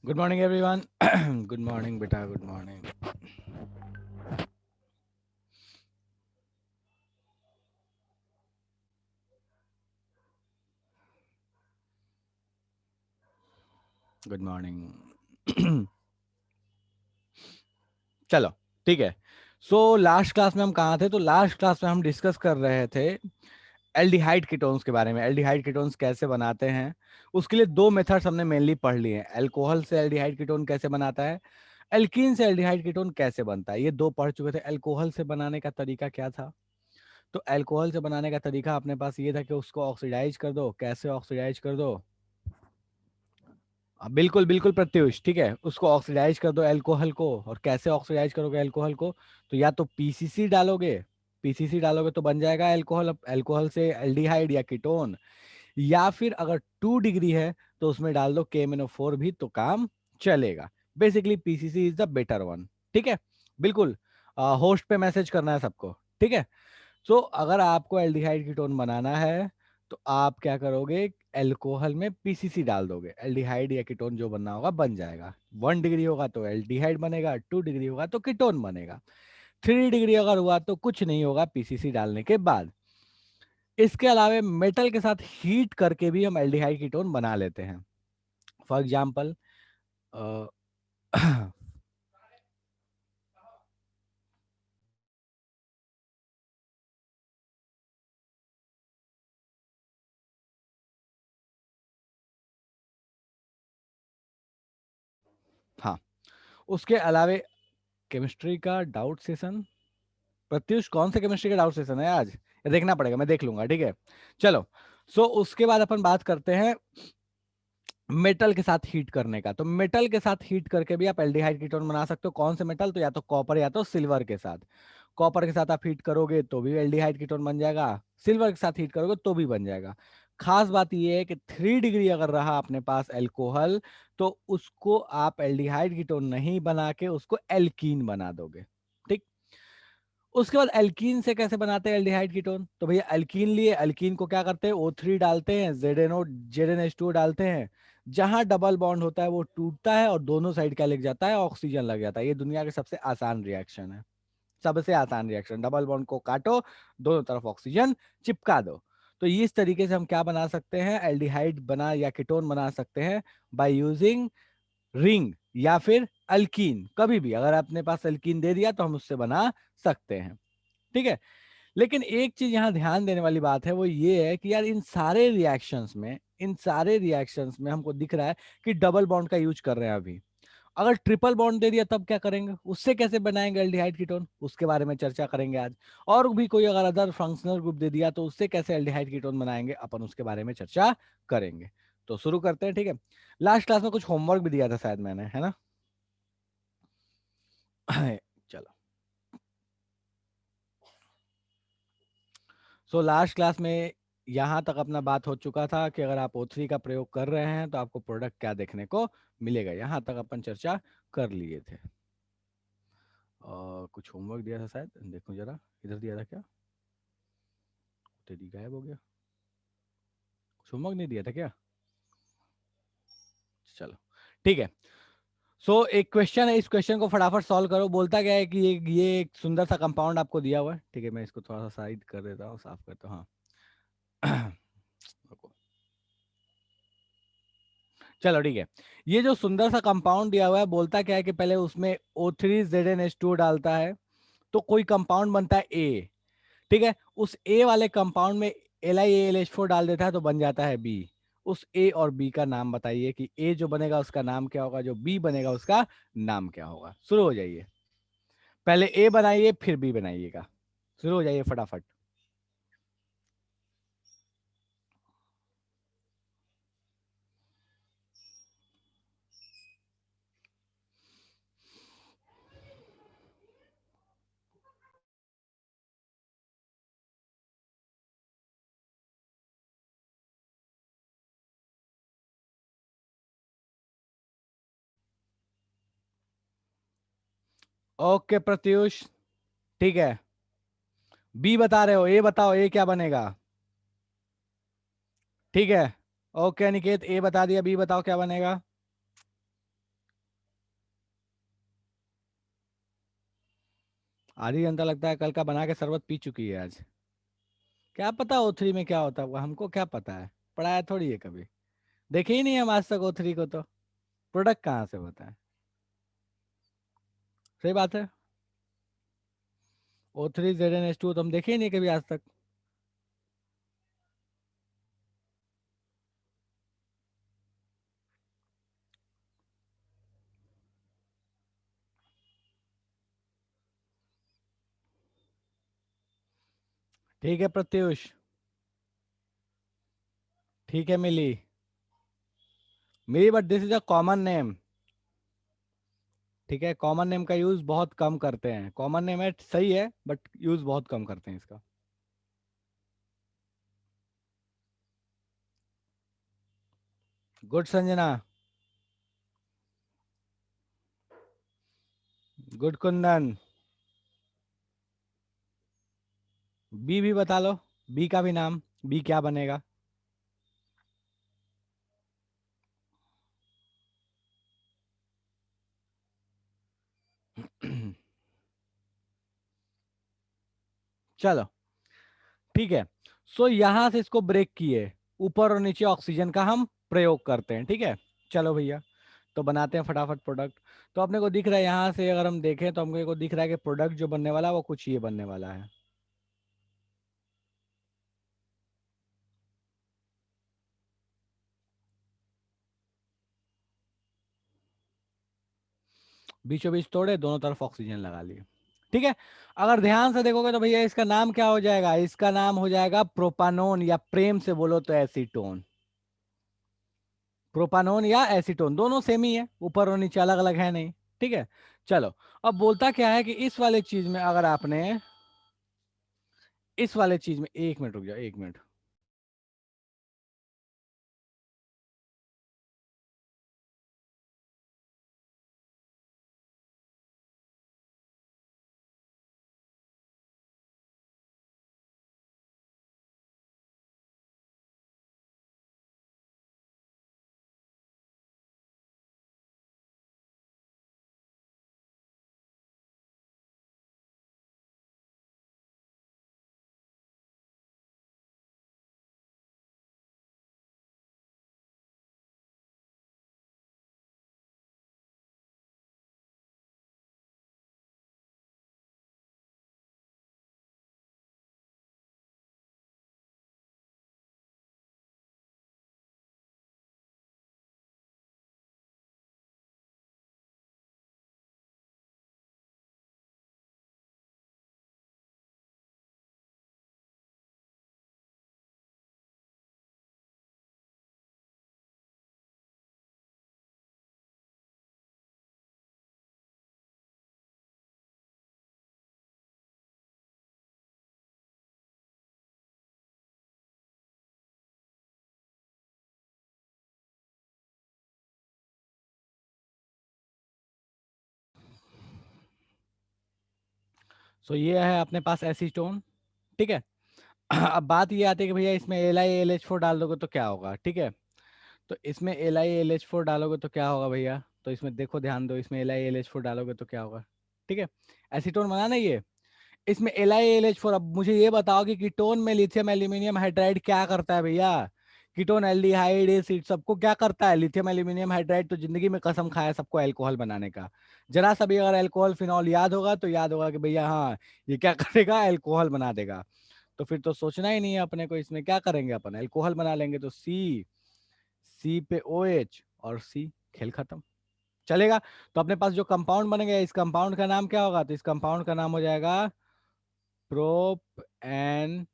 Good morning everyone. Good morning बेटा, good morning. Good morning. चलो, ठीक है। सो लास्ट क्लास में हम कहाँ थे? तो लास्ट क्लास में हम डिस्कस कर रहे थे एल्डिहाइड कीटोन्स के बारे में। एल्डिहाइड कीटोन्स कैसे बनाते हैं, उसके लिए दो मेथड्स हमने मेनली पढ़ लिए हैं। अल्कोहल से एल्डिहाइड कीटोन कैसे बनाता है, एल्कीन से एल्डिहाइड कीटोन कैसे बनता है, ये दो पढ़ चुके थे। अल्कोहल से बनाने का तरीका क्या था? तो अल्कोहल से बनाने का तरीका अपने पास ये था कि उसको ऑक्सीडाइज कर दो। कैसे ऑक्सीडाइज कर दो? बिल्कुल बिल्कुल प्रत्युष, ठीक है। उसको ऑक्सीडाइज कर दो अल्कोहल को। और कैसे ऑक्सीडाइज करोगे अल्कोहल को? तो या तो पीसीसी डालोगे, पीसीसी डालोगे तो बन जाएगा अल्कोहल, अल्कोहल से एल्डिहाइड या कीटोन। या फिर अगर 2 डिग्री है तो उसमें डाल दो KMnO4 भी, तो काम चलेगा। Basically PCC is the better one, ठीक है। बिल्कुल होस्ट पे मैसेज करना है सबको, ठीक है। सो अगर आपको एल्डिहाइड कीटोन बनाना है तो आप क्या करोगे, अल्कोहल में पीसीसी डाल दोगे, एल्डिहाइड या कीटोन जो बनना होगा बन जाएगा। 1 डिग्री होगा तो एल्डिहाइड बनेगा, 2 डिग्री होगा तो कीटोन बनेगा, 3 डिग्री अगर हुआ तो कुछ नहीं होगा पीसीसी डालने के बाद। इसके अलावा मेटल के साथ हीट करके भी हम एल्डिहाइड कीटोन बना लेते हैं। फॉर एग्जाम्पल हाँ, उसके अलावा केमिस्ट्री का डाउट सेशन। प्रत्युष, कौन से केमिस्ट्री का डाउट सेशन है आज? ये देखना पड़ेगा, मैं देख लूंगा, ठीक है। चलो, सो उसके बाद अपन बात करते हैं मेटल के साथ हीट करने का। तो मेटल के साथ हीट करके भी आप एल्डिहाइड कीटोन बना सकते हो। कौन से मेटल? तो या तो कॉपर या तो सिल्वर के साथ। कॉपर के साथ आप हीट करोगे तो भी एल्डिहाइड कीटोन बन जाएगा, सिल्वर के साथ हीट करोगे तो भी बन जाएगा। खास बात यह है कि 3 डिग्री अगर रहा अपने पास एल्कोहल, तो उसको आप एल्डिहाइड कीटोन नहीं बना के उसको एल्कीन बना दोगे, ठीक। उसके बाद एल्कीन से कैसे बनाते हैं एल्डिहाइड कीटोन? तो भैया एल्कीन लिए, एल्कीन को क्या करते हैं, O3 डालते हैं, ZnH2 डालते हैं। जहां डबल बॉन्ड होता है वो टूटता है और दोनों साइड क्या लग जाता है, ऑक्सीजन लग जाता है। ये दुनिया के सबसे आसान रिएक्शन है, सबसे आसान रिएक्शन। डबल बॉन्ड को काटो, दोनों तरफ ऑक्सीजन चिपका दो। तो इस तरीके से हम क्या बना सकते हैं, एल्डिहाइड बना या कीटोन बना सकते हैं बाय यूजिंग रिंग या फिर अल्कीन। कभी भी अगर अपने पास अल्कीन दे दिया तो हम उससे बना सकते हैं, ठीक है। लेकिन एक चीज यहाँ ध्यान देने वाली बात है, वो ये है कि यार इन सारे रिएक्शंस में हमको दिख रहा है कि डबल बॉन्ड का यूज कर रहे हैं अभी। अगर ट्रिपल बॉन्ड दे दिया तब क्या करेंगे, उससे कैसे बनाएंगे एल्डिहाइड कीटोन, उसके बारे में चर्चा करेंगे आज। और भी कोई अगर अदर फंक्शनल ग्रुप दे दिया तो उससे कैसे एल्डिहाइड कीटोन बनाएंगे अपन, उसके बारे में चर्चा करेंगे। तो शुरू करते हैं, ठीक है। लास्ट क्लास में कुछ होमवर्क भी दिया था शायद मैंने, है ना? चलो, सो लास्ट क्लास में यहाँ तक अपना बात हो चुका था कि अगर आप O3 का प्रयोग कर रहे हैं तो आपको प्रोडक्ट क्या देखने को मिलेगा। यहाँ तक अपन चर्चा कर लिए थे। कुछ होमवर्क दिया था शायद, देखो जरा, इधर दिया था क्या? तेरी गायब हो गया। कुछ होमवर्क नहीं दिया था क्या? चलो, ठीक है। सो एक क्वेश्चन है, इस क्वेश्चन को फटाफट सॉल्व करो। बोलता क्या है कि ये एक सुंदर सा कंपाउंड आपको दिया हुआ है, ठीक है। मैं इसको थोड़ा सा साइड कर देता हूँ, साफ करता हूँ, हाँ। रुको। चलो, ठीक है। ये जो सुंदर सा कंपाउंड दिया हुआ है, बोलता क्या है कि पहले उसमें O3ZnH2 डालता है तो कोई कंपाउंड बनता है A, ठीक है। उस A वाले कंपाउंड में LiAlH4 डाल देता है तो बन जाता है B। उस A और B का नाम बताइए कि A जो बनेगा उसका नाम क्या होगा, जो B बनेगा उसका नाम क्या होगा। शुरू हो जाइए, पहले A बनाइए फिर B बनाइएगा। शुरू हो जाइए फटाफट। ओके प्रत्युष, ठीक है। B बता रहे हो, A बताओ, A क्या बनेगा? ठीक है, ओके अनिकेत, A बता दिया, B बताओ क्या बनेगा? आधी जनता लगता है कल का बना के शरबत पी चुकी है आज। क्या पता O3 में क्या होता होगा, हमको क्या पता है, पढ़ाया थोड़ी है कभी, देखे ही नहीं हम आज तक O3 को, तो प्रोडक्ट कहाँ से होता है। सही बात है। O3 ZnH2 तो हम देखे ही नहीं कभी आज तक। ठीक है प्रत्युष, ठीक है Mili, Mili, but this is a common name. ठीक है, कॉमन नेम का यूज बहुत कम करते हैं, कॉमन नेम है सही है बट यूज बहुत कम करते हैं इसका। Good Sanjana, good Kundan. B भी बता लो, बी का भी नाम, बी क्या बनेगा। चलो ठीक है। सो यहां से इसको ब्रेक किए, ऊपर और नीचे ऑक्सीजन का हम प्रयोग करते हैं, ठीक है। चलो भैया, तो बनाते हैं फटाफट प्रोडक्ट। तो अपने को दिख रहा है यहाँ से अगर हम देखें तो हमको दिख रहा है कि प्रोडक्ट जो बनने वाला है वो कुछ ये बनने वाला है। बीचों बीच तोड़े, दोनों तरफ ऑक्सीजन लगा लिए, ठीक है। अगर ध्यान से देखोगे तो भैया इसका नाम क्या हो जाएगा, इसका नाम हो जाएगा प्रोपानोन, या प्रेम से बोलो तो एसीटोन। प्रोपानोन या एसीटोन दोनों सेम ही है, ऊपर और नीचे अलग अलग है नहीं, ठीक है। चलो, अब बोलता क्या है कि इस वाले चीज में अगर आपने, इस वाले चीज में, एक मिनट रुक जाओ, एक मिनट। सो ये है अपने पास एसीटोन, ठीक है। अब बात ये आती है कि भैया इसमें LiAlH4 डाल दोगे तो क्या होगा, ठीक है। तो इसमें LiAlH4 डालोगे तो क्या होगा भैया, तो इसमें देखो ध्यान दो, इसमें LiAlH4 डालोगे तो क्या होगा, ठीक है। एसीटोन बना ना ये, इसमें LiAlH4। अब मुझे ये बताओ कि कीटोन में लिथियम एल्यूमिनियम हाइड्राइड क्या करता है भैया, कीटोन एल्डिहाइड एसिड सबको क्या करता है, लिथियम एल्यूमिनियम हाइड्राइड तो जिंदगी में कसम खाया सबको अल्कोहल बनाने का। जरा सा भी अगर अल्कोहल फिनॉल याद होगा तो याद होगा कि भैया हाँ, ये क्या करेगा, अल्कोहल बना देगा। तो फिर तो सोचना ही नहीं है अपने को, इसमें क्या करेंगे अपन, अल्कोहल बना लेंगे। तो सी, सी पे OH और सी, खेल खत्म, चलेगा। तो अपने पास जो कंपाउंड बनेगा, इस कंपाउंड का नाम क्या होगा, तो इस कंपाउंड का नाम हो जाएगा प्रोप एन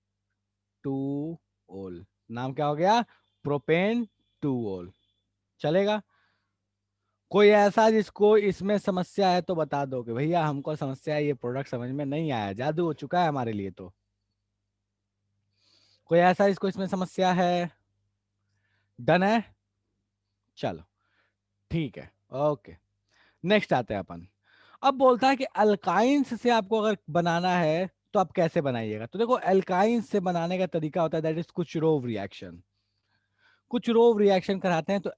टू ओल। नाम क्या हो गया, प्रोपेन टू ओल, चलेगा। कोई ऐसा जिसको इसमें समस्या है तो बता दो कि भैया हमको समस्या है, ये प्रोडक्ट समझ में नहीं आया, जादू हो चुका है हमारे लिए। तो कोई ऐसा जिसको इसमें समस्या है, डन है। चलो ठीक है, ओके। नेक्स्ट आते हैं अपन। अब बोलता है कि अल्काइंस से आपको अगर बनाना है तो आप कैसे बनाइएगा। तो देखो अल्काइंस से बनाने का तरीका होता है दैट इज कुचरोव रिएक्शन। कुचरोव रिएक्शन कराते हैं तो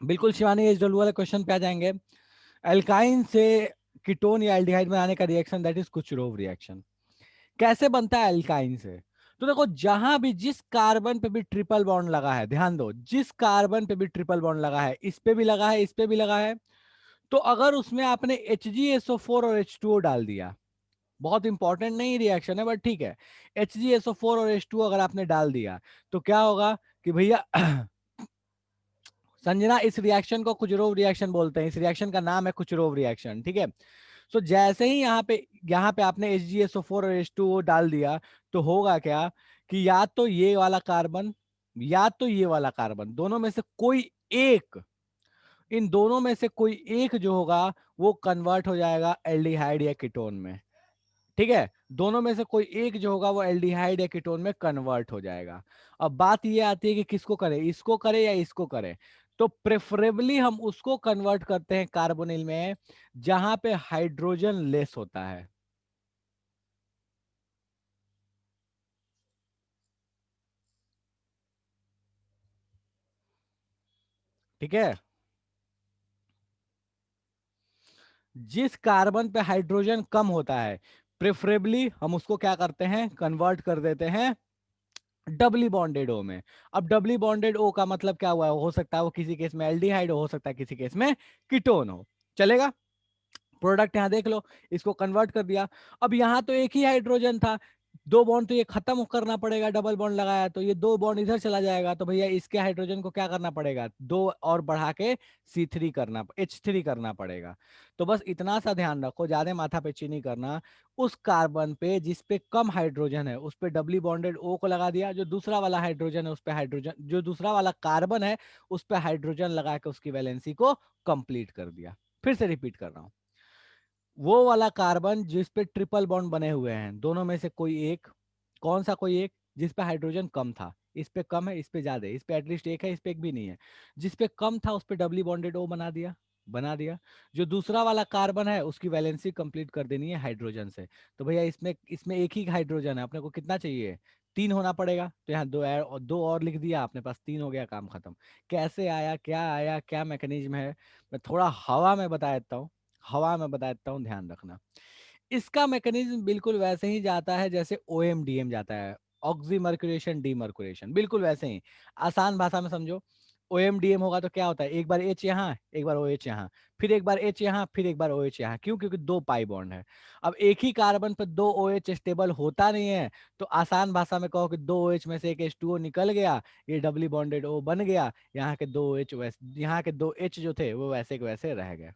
बिल्कुल शिवानी, एच डब्ल्यू वाले क्वेश्चन पे आ जाएंगे। अल्काइन से कीटोन या एल्डिहाइड बनाने का रिएक्शन, दैट इज कुचरोव रिएक्शन। कैसे बनता है एल्काइन से? तो देखो, जहां भी जिस कार्बन पे भी ट्रिपल बॉन्ड लगा है, ध्यान दो, जिस कार्बन पे भी ट्रिपल बॉन्ड लगा है, इस पे भी लगा है, इस पे भी लगा है, तो अगर उसमें आपने HgSO4 और H2O डाल दिया, बहुत इंपॉर्टेंट नहीं रिएक्शन है बट ठीक है, HgSO4 और H2O अगर आपने डाल दिया तो क्या होगा कि भैया संजना, इस रिएक्शन को कुचरोव रिएक्शन बोलते हैं, इस रिएक्शन का नाम है कुचरोव रिएक्शन, ठीक है। सो जैसे ही यहाँ पे आपने HgSO4 और H2O डाल दिया, तो होगा क्या कि या तो ये वाला कार्बन या तो ये वाला कार्बन, दोनों में से कोई एक, इन दोनों में से कोई एक जो होगा वो कन्वर्ट हो जाएगा एल्डिहाइड या कीटोन में, ठीक है। दोनों में से कोई एक जो होगा वो एल्डिहाइड या कीटोन में कन्वर्ट हो जाएगा। अब बात ये आती है कि किसको करें, इसको करें या इसको करें। तो प्रेफरेबली हम उसको कन्वर्ट करते हैं कार्बोनिल में जहां पे हाइड्रोजन लेस होता है, ठीक है। जिस कार्बन पे हाइड्रोजन कम होता है, प्रेफरेबली हम उसको क्या करते हैं, कन्वर्ट कर देते हैं डबली बॉन्डेड ओ में। अब डबली बॉन्डेड ओ का मतलब क्या हुआ, हो सकता है वो किसी केस में एल्डिहाइड हो सकता है किसी केस में कीटोन हो, चलेगा। प्रोडक्ट यहां देख लो, इसको कन्वर्ट कर दिया। अब यहां तो एक ही हाइड्रोजन था, दो बॉन्ड तो ये खत्म करना पड़ेगा, डबल बॉन्ड लगाया तो ये दो बॉन्ड इधर चला जाएगा, तो भैया इसके हाइड्रोजन को क्या करना पड़ेगा, दो और बढ़ा के C3 करना, H3 करना पड़ेगा। तो बस इतना सा ध्यान रखो, ज्यादा माथा पेची नहीं करना। उस कार्बन पे जिस पे कम हाइड्रोजन है उस पे डबली बॉन्डेड O को लगा दिया, जो दूसरा वाला हाइड्रोजन है उस पे हाइड्रोजन, जो दूसरा वाला कार्बन है उस पे हाइड्रोजन लगा के उसकी वैलेंसी को कंप्लीट कर दिया। फिर से रिपीट कर रहा हूं, वो वाला कार्बन जिस पे ट्रिपल बॉन्ड बने हुए हैं, दोनों में से कोई एक, कौन सा कोई एक, जिस पे हाइड्रोजन कम था, इस पे कम है, इस पे ज्यादा है, इस पे एटलीस्ट एक है, इस पे एक भी नहीं है, जिस पे कम था उस पे डबली बॉन्डेड ओ बना दिया, बना दिया। जो दूसरा वाला कार्बन है उसकी वैलेंसी कंप्लीट कर देनी है हाइड्रोजन से। तो भैया इसमें इसमें एक ही हाइड्रोजन है, अपने को कितना चाहिए, तीन होना पड़ेगा, तो यहाँ दो और लिख दिया, अपने पास तीन हो गया, काम खत्म। कैसे आया, क्या मैकेनिज्म है, मैं थोड़ा हवा में बता देता हूँ, हवा में बता देता हूँ, ध्यान रखना। इसका मैकेनिज्म बिल्कुल वैसे ही जाता है जैसे OMDM जाता है, ऑक्सीमर्क्यूरेशन डीमर्क्यूरेशन, बिल्कुल वैसे ही। आसान भाषा में समझो, OMDM होगा तो क्या होता है, एक बार H यहाँ, एक बार OH यहाँ, फिर एक बार H यहाँ, फिर एक बार OH यहाँ, क्यों, क्योंकि दो पाई बॉन्ड है। अब एक ही कार्बन पर दो OH स्टेबल होता नहीं है, तो आसान भाषा में कहो कि दो OH में से एक H2O निकल गया, ये डबली बॉन्डेड O बन गया, यहाँ के दो H वैसे, यहाँ के दो H जो थे वो वैसे के वैसे रह गए।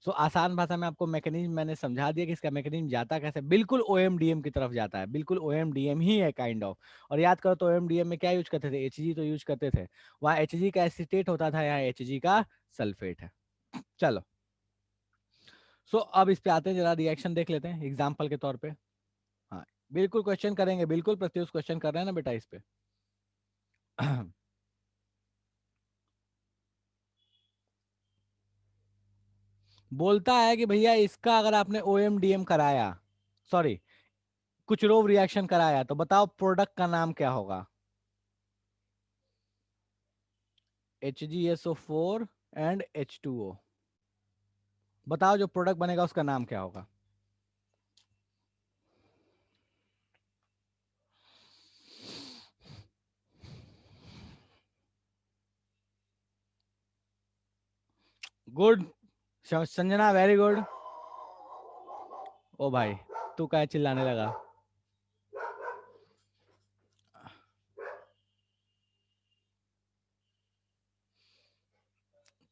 सो आसान भाषा में आपको मैकेनिज्म मैंने समझा दिया कि इसका मैकेनिज्म जाता कैसे, बिल्कुल OMDM की तरफ जाता है, बिल्कुल OMDM ही है काइंड ऑफ। और याद करो तो OMDM में क्या यूज करते थे, Hg तो यूज करते थे, वहाँ Hg का एसिटेट होता था, यहाँ Hg का सल्फेट है। चलो, सो अब इस पे आते हैं, जरा रिएक्शन देख लेते हैं एग्जाम्पल के तौर पे। हाँ, बिल्कुल क्वेश्चन करेंगे, बिल्कुल प्रत्युष क्वेश्चन कर रहे हैं ना बेटा इस पे। बोलता है कि भैया इसका अगर आपने OMDM कराया, सॉरी कुचरोव रिएक्शन कराया, तो बताओ प्रोडक्ट का नाम क्या होगा, HgSO4 एंड H2O। बताओ जो प्रोडक्ट बनेगा उसका नाम क्या होगा। Good, Sanjana very good. ओ भाई, तू क्या चिल्लाने लगा।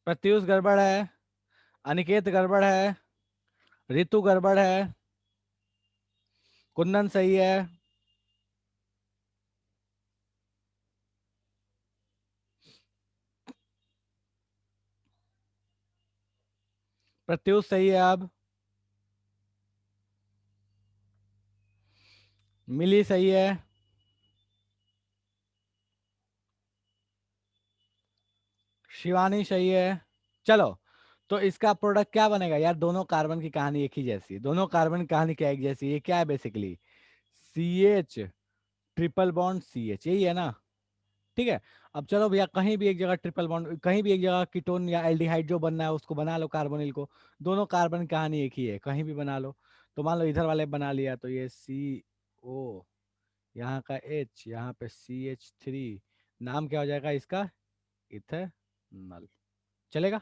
प्रत्युष गड़बड़ है, अनिकेत गड़बड़ है, ऋतु गड़बड़ है, कुंदन सही है, प्रत्युष सही है, अब मिली सही है, शिवानी सही है। चलो, तो इसका प्रोडक्ट क्या बनेगा यार, दोनों कार्बन की कहानी एक ही जैसी है, दोनों कार्बन की कहानी क्या एक जैसी है, ये क्या है basically, CH triple bond CH, यही है ना। ठीक है। अब चलो भैया, कहीं भी एक जगह ट्रिपल बॉन्ड, कहीं भी एक जगह कीटोन या एल्डिहाइड जो बनना है उसको बना लो, कार्बोनिल को। दोनों कार्बन की कहानी एक ही है, कहीं भी बना लो। तो मान लो इधर वाले बना लिया, तो ये CO, यहाँ का H, यहाँ पे CH3, नाम क्या हो जाएगा इसका? इथेनॉल। चलेगा?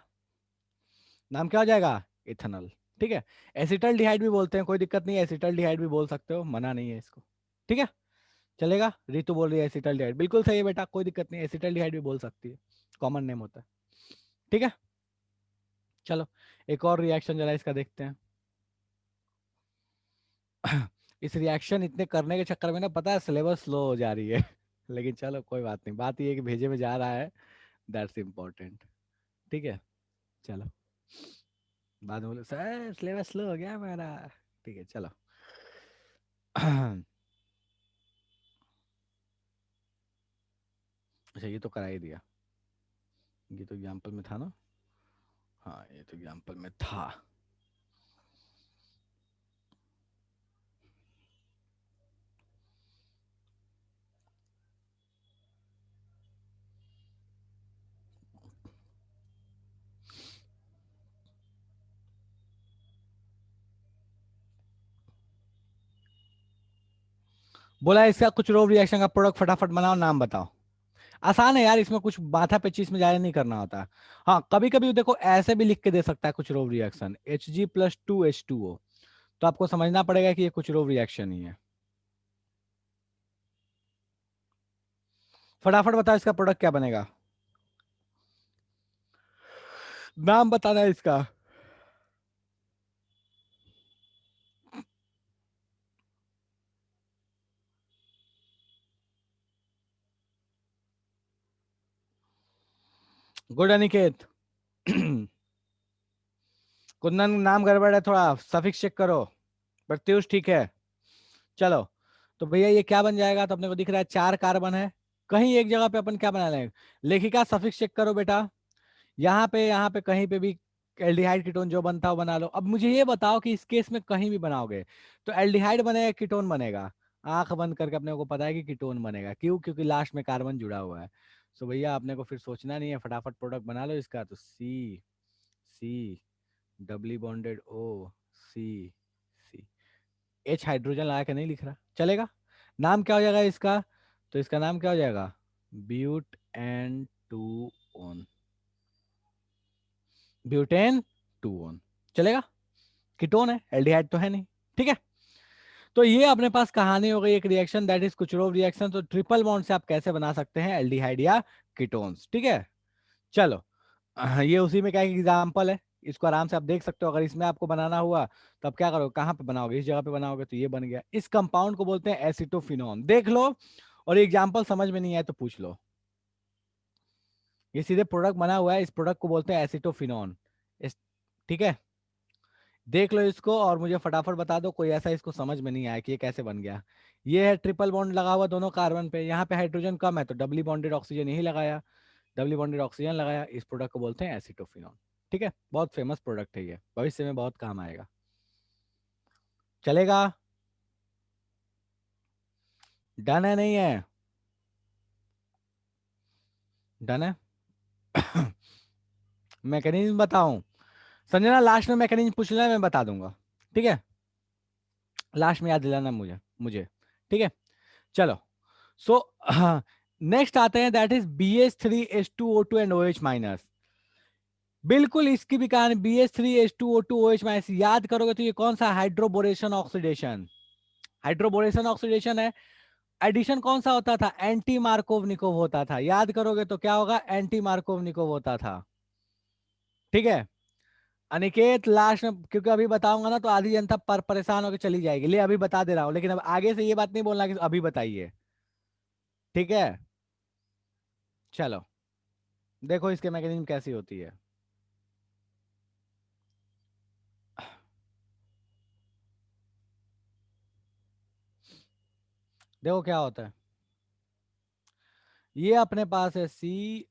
नाम क्या हो जाएगा? इथेनॉल। ठीक है। एसिटल डिहाइड भी बोलते हैं, कोई दिक्कत नहीं है, एसिटल डिहाइड भी बोल सकते हो, मना नहीं है इसको। ठीक है, चलेगा। रितु बोल रही है एसिटल डिहाइड, बिल्कुल सही है बेटा, कोई दिक्कत नहीं, एसिटल डिहाइड भी बोल सकती है, कॉमन नेम होता है। ठीक है, चलो एक और रिएक्शन जरा इसका देखते हैं। इस रिएक्शन इतने करने के चक्कर में ना, पता है सिलेबस स्लो हो जा रही है। लेकिन चलो कोई बात नहीं, बात ये है कि भेजे में जा रहा है, दैट्स इम्पोर्टेंट। ठीक है, चलो। बाद में बोलो सर सिलेबस स्लो हो गया मेरा। ठीक है, चलो। अच्छा, ये तो करा ही दिया, ये तो एग्जाम्पल में था ना। हाँ, ये तो एग्जाम्पल में था। बोला इसका कुछ रो रिएक्शन का प्रोडक्ट फटाफट बनाओ, नाम बताओ। आसान है यार, इसमें कुछ माथा पेची इसमें ज्यादा नहीं करना होता। हाँ, कभी कभी देखो ऐसे भी लिख के दे सकता है कुछ रो रिएक्शन, Hg+2H2O, तो आपको समझना पड़ेगा कि ये कुछ रो रिएक्शन ही है। फटाफट बताओ इसका प्रोडक्ट क्या बनेगा, नाम बताना है इसका। गुड अनिकेत। कुंदन नाम गड़बड़ है थोड़ा, सफिक्स चेक करो। प्रत्युष ठीक है। चलो, तो भैया ये क्या बन जाएगा, तो अपने को दिख रहा है 4 कार्बन है। कहीं एक जगह पे अपन क्या बना लेंगे, लेखिका सफिक्स चेक करो बेटा। यहाँ पे कहीं पे भी एल्डिहाइड कीटोन जो बनता हो बना लो। अब मुझे ये बताओ कि इस केस में कहीं भी बनाओगे तो एल्डिहाइड बनेगा, कीटोन बनेगा? आंख बंद करके अपने को पता है कि कीटोन बनेगा, क्यों? क्योंकि लास्ट में कार्बन जुड़ा हुआ है। सो भैया अपने को फिर सोचना नहीं है, फटाफट प्रोडक्ट बना लो इसका। तो सी डबली बॉन्डेड सी सी, H हाइड्रोजन लगा के नहीं लिख रहा, चलेगा? नाम क्या हो जाएगा इसका? तो इसका नाम क्या हो जाएगा? Butan two one, butane two one. चलेगा? कीटोन है, एल्डिहाइड तो है नहीं। ठीक है, तो ये अपने पास कहानी हो गई, एक रिएक्शन दैट इज कुचरोव रिएक्शन। तो ट्रिपल बॉन्ड से आप कैसे बना सकते हैं एल्डिहाइड या कीटोन्स। ठीक है, चलो। ये उसी में क्या एग्जांपल है, इसको आराम से आप देख सकते हो। अगर इसमें आपको बनाना हुआ तो आप क्या करोगे, कहाँ पे बनाओगे? इस जगह पे बनाओगे, तो ये बन गया। इस कंपाउंड को बोलते हैं एसिटोफिनोन, देख लो। और एग्जाम्पल समझ में नहीं आए तो पूछ लो। ये सीधे प्रोडक्ट बना हुआ है, इस प्रोडक्ट को बोलते हैं एसिटोफिनोन। ठीक है, देख लो इसको और मुझे फटाफट बता दो कोई ऐसा इसको समझ में नहीं आया कि ये कैसे बन गया। ये है ट्रिपल बॉन्ड लगा हुआ दोनों कार्बन पे, यहाँ पे हाइड्रोजन कम है तो डबली बॉन्डेड ऑक्सीजन यही लगाया, डबली बॉन्डेड ऑक्सीजन लगाया। इस प्रोडक्ट को बोलते हैं एसिटोफिनोन। ठीक है, बहुत फेमस प्रोडक्ट है ये, भविष्य में बहुत काम आएगा। चलेगा? डन है नहीं है? डन है। मैकेनिज्म बताऊं? संजना लास्ट में मैकेनिज्म पूछ लेना, मैं बता दूंगा। ठीक है, लास्ट में याद दिलाना मुझे मुझे ठीक है, चलो। सो नेक्स्ट आते हैं, that is BH3H2O2 and OH-। बिल्कुल इसकी भी कहानी, BH3H2O2 OH-। याद करोगे तो ये कौन सा हाइड्रोबोरेशन ऑक्सीडेशन, हाइड्रोबोरेशन ऑक्सीडेशन है। एडिशन कौन सा होता था? एंटी मार्कोवनिकोव होता था। याद करोगे तो क्या होगा? एंटी मार्कोवनिकोव होता था। ठीक है, अनिकेत लास्ट में, क्योंकि अभी बताऊंगा ना तो आधी जनता परेशान होकर चली जाएगी, ले अभी बता दे रहा हूं, लेकिन अब आगे से ये बात नहीं बोलना कि अभी बताइए। ठीक है, चलो देखो इसके मैकेनिज्म कैसी होती है। देखो क्या होता है, ये अपने पास है सी।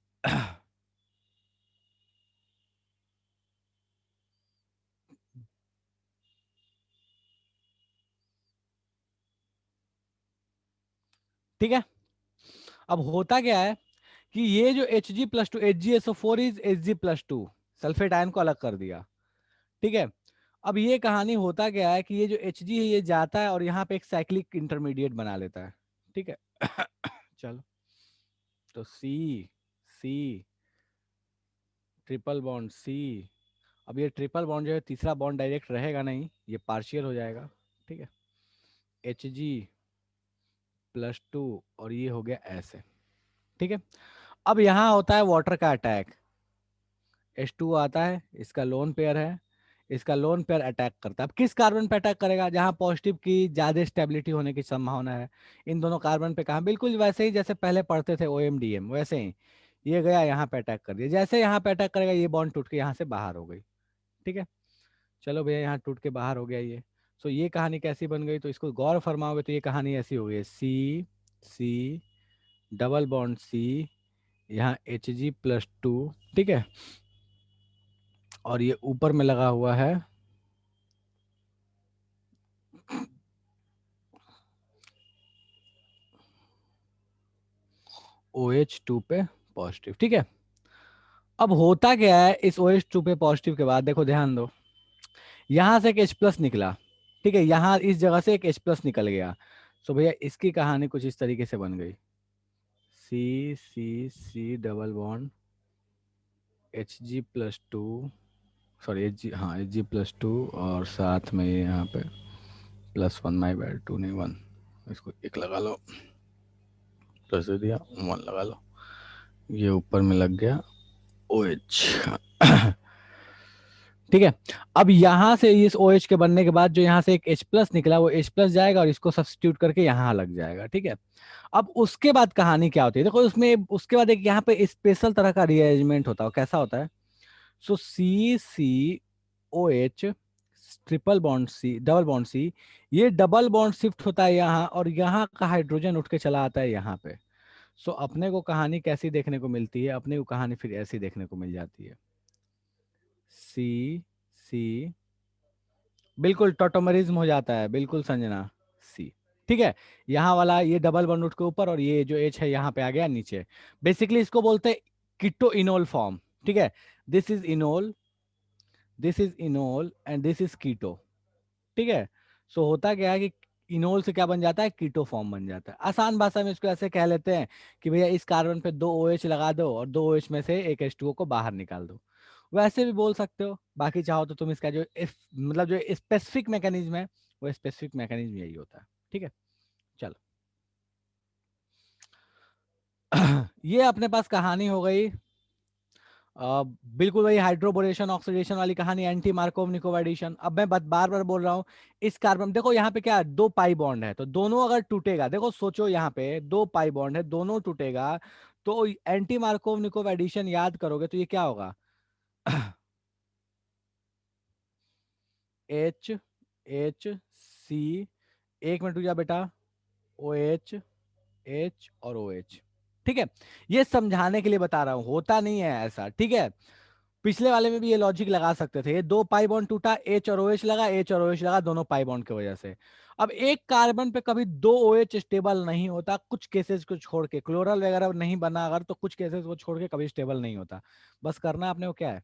ठीक है, अब होता क्या है, कि ये जो Hg+2 HgSO4 is Hg+2, sulphate ion को अलग कर दिया। ठीक है, अब ये कहानी होता क्या है कि ये जो Hg है ये जाता है और यहाँ पे एक साइक्लिक इंटरमीडिएट बना लेता है। ठीक है चलो, तो सी सी ट्रिपल बॉन्ड सी, अब ये ट्रिपल बॉन्ड जो है तीसरा बॉन्ड डायरेक्ट रहेगा नहीं, ये पार्शियल हो जाएगा। ठीक है, Hg+2 और ये हो गया ऐसे। ठीक है, अब यहाँ होता है वाटर का अटैक, H2 आता है, इसका लोन पेयर है, इसका लोन पेयर अटैक करता है। अब किस कार्बन पे अटैक करेगा? जहां पॉजिटिव की ज्यादा स्टेबिलिटी होने की संभावना है। इन दोनों कार्बन पे कहा, बिल्कुल वैसे ही जैसे पहले पढ़ते थे OMDM, वैसे ही ये गया यहाँ पे अटैक कर दिया। जैसे यहाँ पे अटैक करेगा ये बॉन्ड टूट के यहाँ से बाहर हो गई। ठीक है, चलो भैया यहाँ टूट के बाहर हो गया ये। सो ये कहानी कैसी बन गई? तो इसको गौर फरमाओगे तो ये कहानी ऐसी हो गई, सी सी डबल बॉन्ड सी, यहाँ Hg+2। ठीक है, और ये ऊपर में लगा हुआ है OH2 पे पॉजिटिव। ठीक है, अब होता क्या है इस OH2 पे पॉजिटिव के बाद, देखो ध्यान दो, यहां से एक H+ निकला। ठीक है, यहां इस जगह से एक H+ निकल गया। सो भैया इसकी कहानी कुछ इस तरीके से बन गई, C C C double bond Hg+2, sorry Hg, हाँ Hg+2, और साथ में ये यहाँ पे +1, माई बैड, 2 नहीं 1, इसको 1 लगा लो, प्लस दे दिया, 1 लगा लो, ये ऊपर में लग गया OH। ठीक है, अब यहां से इस OH के बनने के बाद जो यहाँ से एक H+ निकला, वो H+ जाएगा और इसको सब्स्टिट्यूट करके यहाँ लग जाएगा। ठीक है, अब उसके बाद कहानी क्या होती है, देखो उसमें उसके बाद एक यहाँ पे स्पेशल तरह का रीअरेंजमेंट होता है। कैसा होता है? So CCOH triple bond C double bond C, ये डबल बॉन्ड शिफ्ट होता है यहाँ, और यहाँ का हाइड्रोजन उठ के चला आता है यहाँ पे। सो अपने को कहानी कैसी देखने को मिलती है? अपने को कहानी फिर ऐसी देखने को मिल जाती है, सी सी, बिल्कुल टोटोमरिज्म हो जाता है, बिल्कुल संजना, सी। ठीक है, यहाँ वाला ये डबल बॉन्ड उठ के ऊपर, और ये जो H है यहाँ पे आ गया नीचे। बेसिकली इसको बोलते हैं कीटो इनोल फॉर्म। ठीक है, this is enol, this is enol and this is keto. ठीक है, सो होता क्या है कि इनोल से क्या बन जाता है? कीटो फॉर्म बन जाता है। आसान भाषा में इसको ऐसे कह लेते हैं कि भैया इस कार्बन पे 2 OH लगा दो और 2 OH में से एक H2O को बाहर निकाल दो। वैसे भी बोल सकते हो, बाकी चाहो तो तुम इसका जो मतलब जो स्पेसिफिक मैकेनिज्म है, वो स्पेसिफिक मैकेनिज्म यही होता है। ठीक है, चलो। ये अपने पास कहानी हो गई, बिल्कुल वही हाइड्रोबोरेशन ऑक्सीडेशन वाली कहानी, एंटी मार्कोव निकोव एडिशन। अब मैं बार बार बोल रहा हूँ, इस कार्बन देखो यहाँ पे क्या है, 2 पाई बॉन्ड है, तो दोनों अगर टूटेगा, देखो सोचो यहाँ पे 2 पाई बॉन्ड है, दोनों टूटेगा, तो एंटी मार्कोव निकोव एडिशन याद करोगे तो ये क्या होगा? HC, एक मिनट रुक जा बेटा, OH H और OH। ठीक है, ये समझाने के लिए बता रहा हूं, होता नहीं है ऐसा। ठीक है, पिछले वाले में भी ये लॉजिक लगा सकते थे, ये 2 पाई बॉन्ड टूटा, H और OH लगा, H और OH लगा, दोनों पाई बॉन्ड की वजह से। अब एक कार्बन पे कभी 2 OH स्टेबल नहीं होता, कुछ केसेस को छोड़ के, क्लोरल वगैरह नहीं बना अगर, तो कुछ केसेस को छोड़ के कभी स्टेबल नहीं होता। बस करना आपने को क्या है,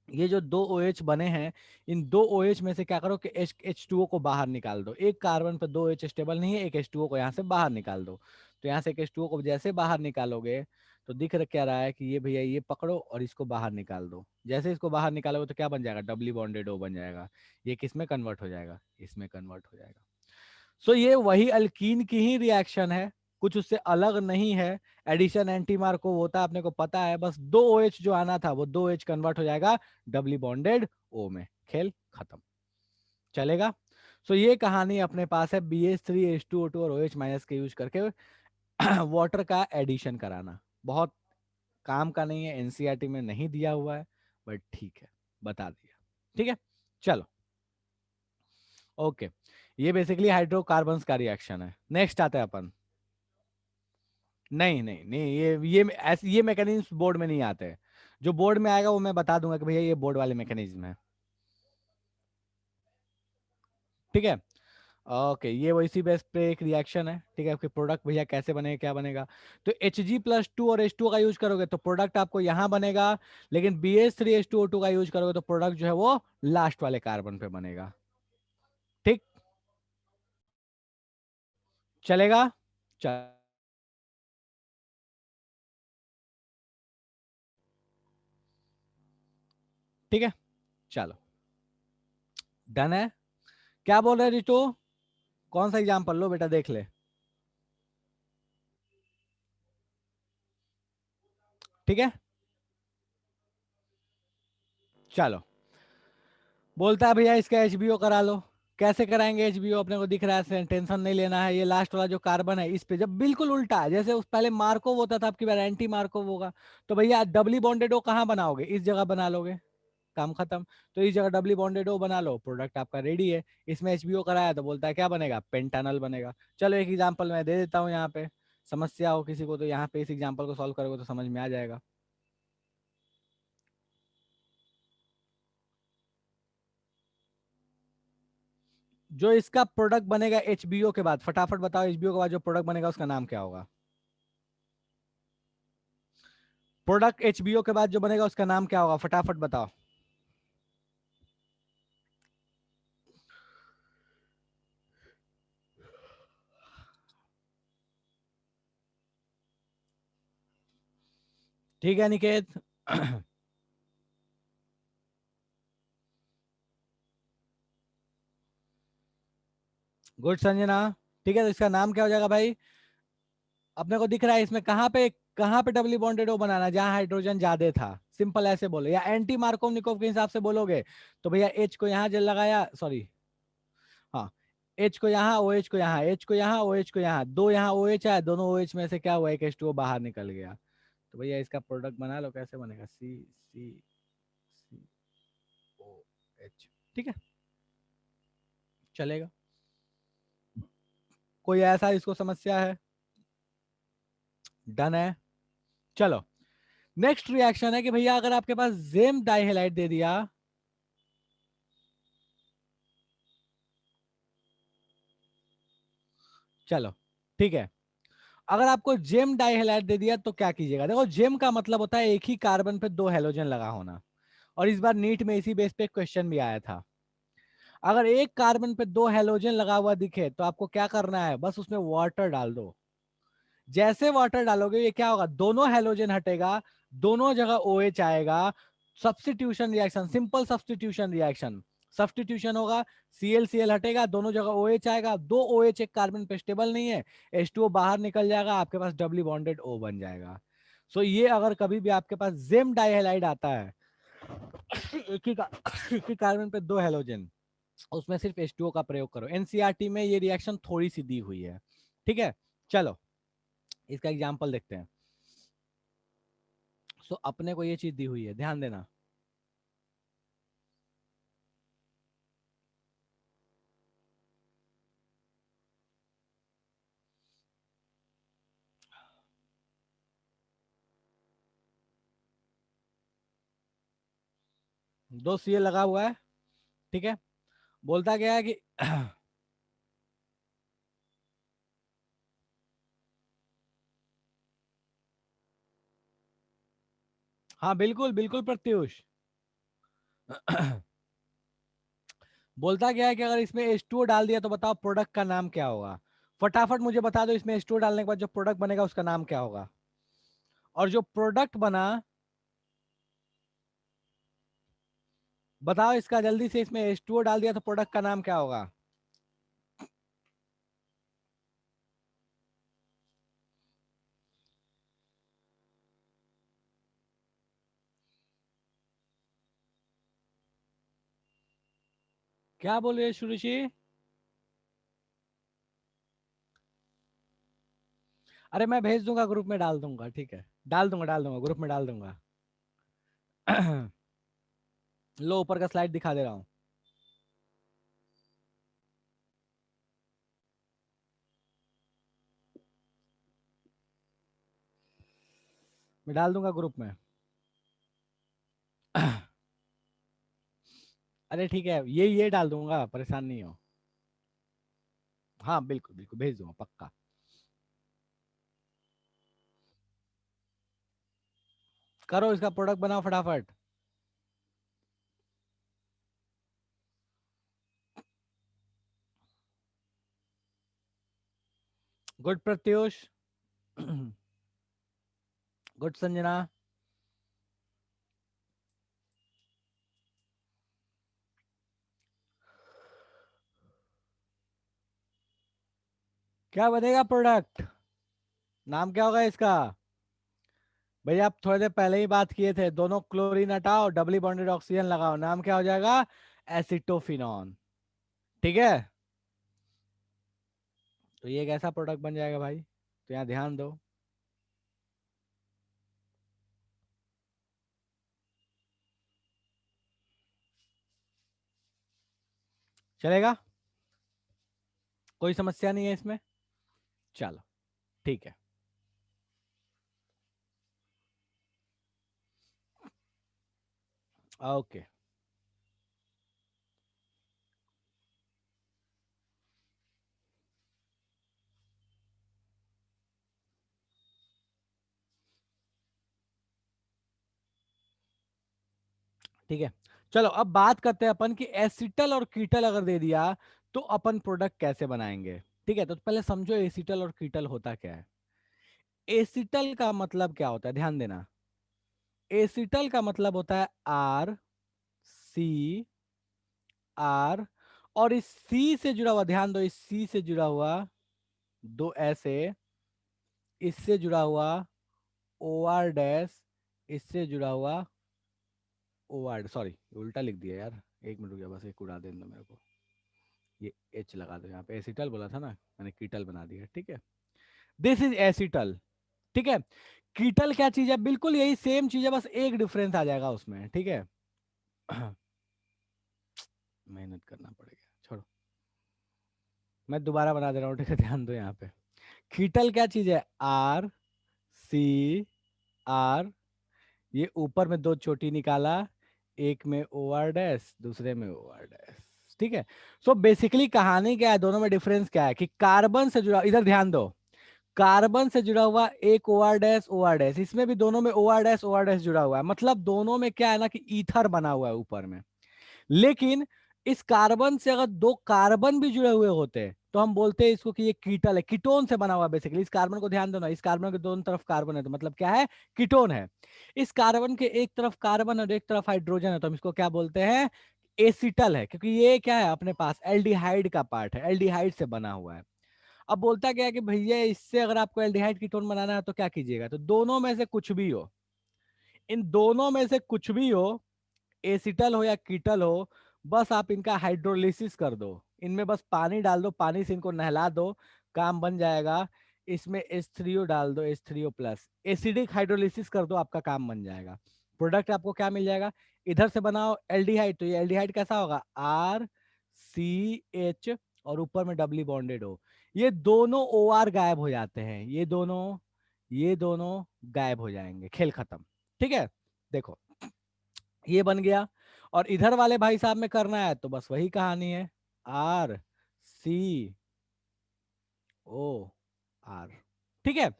ये जो 2 OH बने हैं, इन 2 OH में से क्या करो कि H2O को बाहर निकाल दो। एक कार्बन पर 2 OH स्टेबल नहीं है, एक H2O को यहाँ से बाहर निकाल दो। तो यहाँ से एक H2O को जैसे बाहर निकालोगे तो दिख क्या रहा है कि ये भैया ये पकड़ो और इसको बाहर निकाल दो। जैसे इसको बाहर निकालोगे तो क्या बन जाएगा? डबली बॉन्डेड O बन जाएगा। ये किस में कन्वर्ट हो जाएगा? इसमें कन्वर्ट हो जाएगा। सो ये वही अल्कीन की ही रिएक्शन है, कुछ उससे अलग नहीं है। एडिशन एंटी मार्कोव होता है, अपने को पता है, बस 2 OH जो आना था वो 2 OH कन्वर्ट हो जाएगा डबली बॉन्डेड O में, खेल खत्म। चलेगा? सो ये कहानी अपने पास है, BH3H2O2 और OH- के यूज करके वाटर का एडिशन कराना। बहुत काम का नहीं है, एनसीईआरटी में नहीं दिया हुआ है, बट ठीक है, बता दिया। ठीक है, चलो, ओके। ये बेसिकली हाइड्रोकार्बन्स का रिएक्शन है। नेक्स्ट आता है अपन, नहीं नहीं नहीं, ये ऐसे ये मैकेनिज्म बोर्ड में नहीं आते हैं। जो बोर्ड में आएगा वो मैं बता दूंगा कि भैया ये बोर्ड वाले मैकेनिज्म है। ठीक है, ओके, ये वैसी बेस पे एक रिएक्शन है, ठीक है, आपके प्रोडक्ट भैया कैसे बनेगा क्या बनेगा। तो Hg+2 और H2O का यूज करोगे तो प्रोडक्ट आपको यहाँ बनेगा, लेकिन BH3H2O2 का यूज करोगे तो प्रोडक्ट जो है वो लास्ट वाले कार्बन पे बनेगा। ठीक, चलेगा। चल, ठीक है, चलो डन है। क्या बोल रहे रितु, कौन सा एग्जाम्पल लो बेटा, देख ले। ठीक है, चलो। बोलता है भैया इसका एचबीओ करा लो। कैसे कराएंगे एचबीओ, अपने को दिख रहा है, टेंशन नहीं लेना है। ये लास्ट वाला जो कार्बन है इस पे जब बिल्कुल उल्टा है, जैसे उस पहले मार्कोव होता था, आपकी बार एंटी मार्कोव होगा। तो भैया डबली बॉन्डेड ओ कहाँ बनाओगे, इस जगह बना लोगे, काम खत्म। तो इस जगह डबली बॉन्डेड ओ बना लो, प्रोडक्ट आपका रेडी है। इसमें एचबीओ कराया तो बोलता है क्या बनेगा, पेंटानल बनेगा। चलो एक एग्जाम्पल मैं दे देता हूँ यहाँ पे, समस्या हो किसी को तो यहाँ पे इस एग्जाम्पल को सॉल्व करोगे तो समझ में आ जाएगा। जो इसका प्रोडक्ट बनेगा एचबीओ के बाद, फटाफट बताओ, एचबीओ के बाद जो प्रोडक्ट बनेगा उसका नाम क्या होगा। प्रोडक्ट एचबीओ के बाद जो बनेगा उसका नाम क्या होगा, फटाफट बताओ। ठीक है निकेत। गुड संजना। ठीक है, तो इसका नाम क्या हो जाएगा भाई। अपने को दिख रहा है इसमें कहाँ पे डबली बॉन्डेड ओ बनाना, जहां हाइड्रोजन ज्यादा था, सिंपल ऐसे बोलो, या एंटी मार्कोवनिकोव के हिसाब से बोलोगे तो भैया एच को यहाँ जल लगाया, सॉरी, हाँ, एच को यहाँ, ओ एच को यहाँ, एच को यहाँ, ओ एच को यहाँ, दो यहाँ ओ एच है, दोनों ओ एच में से क्या हुआ, एक H2O बाहर निकल गया। तो भैया इसका प्रोडक्ट बना लो, कैसे बनेगा, सी सी सी ओ एच। ठीक है, चलेगा। कोई ऐसा इसको समस्या है, डन है। चलो, नेक्स्ट रिएक्शन है कि भैया अगर आपके पास जेम डाइहेलाइड दे दिया, चलो ठीक है, अगर आपको जेम डाइहेलाइड दे दिया तो क्या कीजिएगा। देखो जेम का मतलब होता है एक ही कार्बन पे दो हेलोजन लगा होना, और इस बार नीट में इसी बेस पे क्वेश्चन भी आया था। अगर एक कार्बन पे दो हेलोजन लगा हुआ दिखे तो आपको क्या करना है, बस उसमें वाटर डाल दो। जैसे वाटर डालोगे ये क्या होगा, दोनों हेलोजन हटेगा, दोनों जगह OH आएगा। Substitution reaction, simple substitution reaction, substitution होगा, Cl हटेगा, दोनों जगह OH आएगा, दो OH एक कार्बन पे स्टेबल नहीं है, H2O बाहर निकल जाएगा, आपके पास डबली बॉन्डेड O बन जाएगा। सो ये अगर कभी भी आपके पास जेम डाइहेलाइड आता है, एक ही कार्बन पे दो हेलोजन, उसमें सिर्फ H2O का प्रयोग करो। एनसीईआरटी में ये रिएक्शन थोड़ी सी दी हुई है। ठीक है, चलो इसका एग्जाम्पल देखते हैं। सो अपने को ये चीज दी हुई है, ध्यान देना। दो सीए लगा हुआ है, ठीक है, बोलता गया है कि हाँ बिल्कुल बिल्कुल प्रत्युष। बोलता गया है कि अगर इसमें H2O डाल दिया तो बताओ प्रोडक्ट का नाम क्या होगा। फटाफट मुझे बता दो, इसमें H2O डालने के बाद जो प्रोडक्ट बनेगा उसका नाम क्या होगा। और जो प्रोडक्ट बना, बताओ इसका जल्दी से, इसमें H2O डाल दिया तो प्रोडक्ट का नाम क्या होगा। क्या बोल रहे शुरुचि। अरे मैं भेज दूंगा, ग्रुप में डाल दूंगा, ठीक है, डाल दूंगा ग्रुप में डाल दूंगा। लो ऊपर का स्लाइड दिखा दे रहा हूँ। मैं डाल दूंगा ग्रुप में। अरे ठीक है, ये डाल दूंगा, परेशान नहीं हो। हाँ बिल्कुल बिल्कुल भेज दूंगा पक्का। करो इसका प्रोडक्ट बनाओ फटाफट। गुड प्रत्युष। गुड संजना। क्या बनेगा प्रोडक्ट? नाम क्या होगा इसका? भैया आप थोड़ी देर पहले ही बात किए थे, दोनों क्लोरीन हटाओ, डबली बॉन्डेड ऑक्सीजन लगाओ, नाम क्या हो जाएगा? एसिटोफिनॉन। ठीक है। तो ये कैसा प्रोडक्ट बन जाएगा भाई, तो यहाँ ध्यान दो। चलेगा? कोई समस्या नहीं है इसमें? चलो ठीक है। ओके। ठीक है। चलो अब बात करते हैं अपन कि एसिटल और कीटल अगर दे दिया तो अपन प्रोडक्ट कैसे बनाएंगे। ठीक है, तो पहले समझो एसिटल और कीटल होता क्या है। एसिटल का मतलब क्या होता है, ध्यान देना। एसिटल का मतलब होता है आर सी आर, और इस सी से जुड़ा हुआ, ध्यान दो, इस सी से जुड़ा हुआ दो ऐसे, इससे जुड़ा हुआ ओ आर डैश, इससे जुड़ा हुआ ओ आर, सॉरी उल्टा लिख दिया यार, एक मिनट रुक गया, बस एक उड़ा देना मेरे को। ये एच लगा दो यहाँ पे, एसिटल बोला था ना मैंने, कीटल बना दिया, ठीक है। This is acetal. ठीक है। कीटल क्या चीज है? बिल्कुल यही सेम चीज है, बस एक डिफरेंस आ जाएगा उसमें, ठीक है। मेहनत करना पड़ेगा, छोड़ो, मैं दोबारा बना दे रहा हूँ, ठीक है, ध्यान दो यहाँ पे। कीटल क्या चीज है? आर सी आर, ये ऊपर में दो चोटी निकाला, एक में ओ आर डैश, दूसरे में ओ आर डैश, ठीक है। सो बेसिकली कहानी क्या है, दोनों में डिफरेंस क्या है कि कार्बन से जुड़ा, इधर ध्यान दो, कार्बन से जुड़ा हुआ एक O R dash O R dash, इसमें भी दोनों में ओ आर डैश जुड़ा हुआ है, मतलब दोनों में क्या है ना कि ईथर बना हुआ है ऊपर में। लेकिन इस कार्बन से अगर दो कार्बन भी जुड़े हुए होते तो हम बोलते हैं इसको कि ये कीटल है, कीटोन से बना हुआ बेसिकली। इस कार्बन को ध्यान दो ना, इस कार्बन के दोनों तरफ कार्बन है, तो मतलब क्या है? कीटोन है। इस कार्बन के एक तरफ कार्बन और एक तरफ हाइड्रोजन है, तो हम इसको क्या बोलते हैं? एसिटल है, क्योंकि ये क्या है अपने पास एल्डिहाइड का पार्ट है, एल्डिहाइड से बना हुआ है। अब बोलता क्या है कि भैया इससे अगर आपको एल्डिहाइड कीटोन बनाना है तो क्या कीजिएगा, तो दोनों में से कुछ भी हो, इन दोनों में से कुछ भी हो, एसिटल हो या कीटल हो, बस आप इनका हाइड्रोलिसिस कर दो, इनमें बस पानी डाल दो, पानी से इनको नहला दो, काम बन जाएगा। इसमें H3O डाल दो, H3O प्लस, एसिडिक हाइड्रोलिसिस कर दो, आपका काम बन जाएगा। प्रोडक्ट आपको क्या मिल जाएगा? इधर से बनाओ एल्डिहाइड, तो ये एल्डिहाइड कैसा होगा? RCH, और ऊपर में डबली बॉन्डेड हो, ये दोनों OR गायब हो जाते हैं, ये दोनों गायब हो जाएंगे, खेल खत्म। ठीक है। देखो ये बन गया, और इधर वाले भाई साहब में करना है तो बस वही कहानी है, RCOR। ठीक है।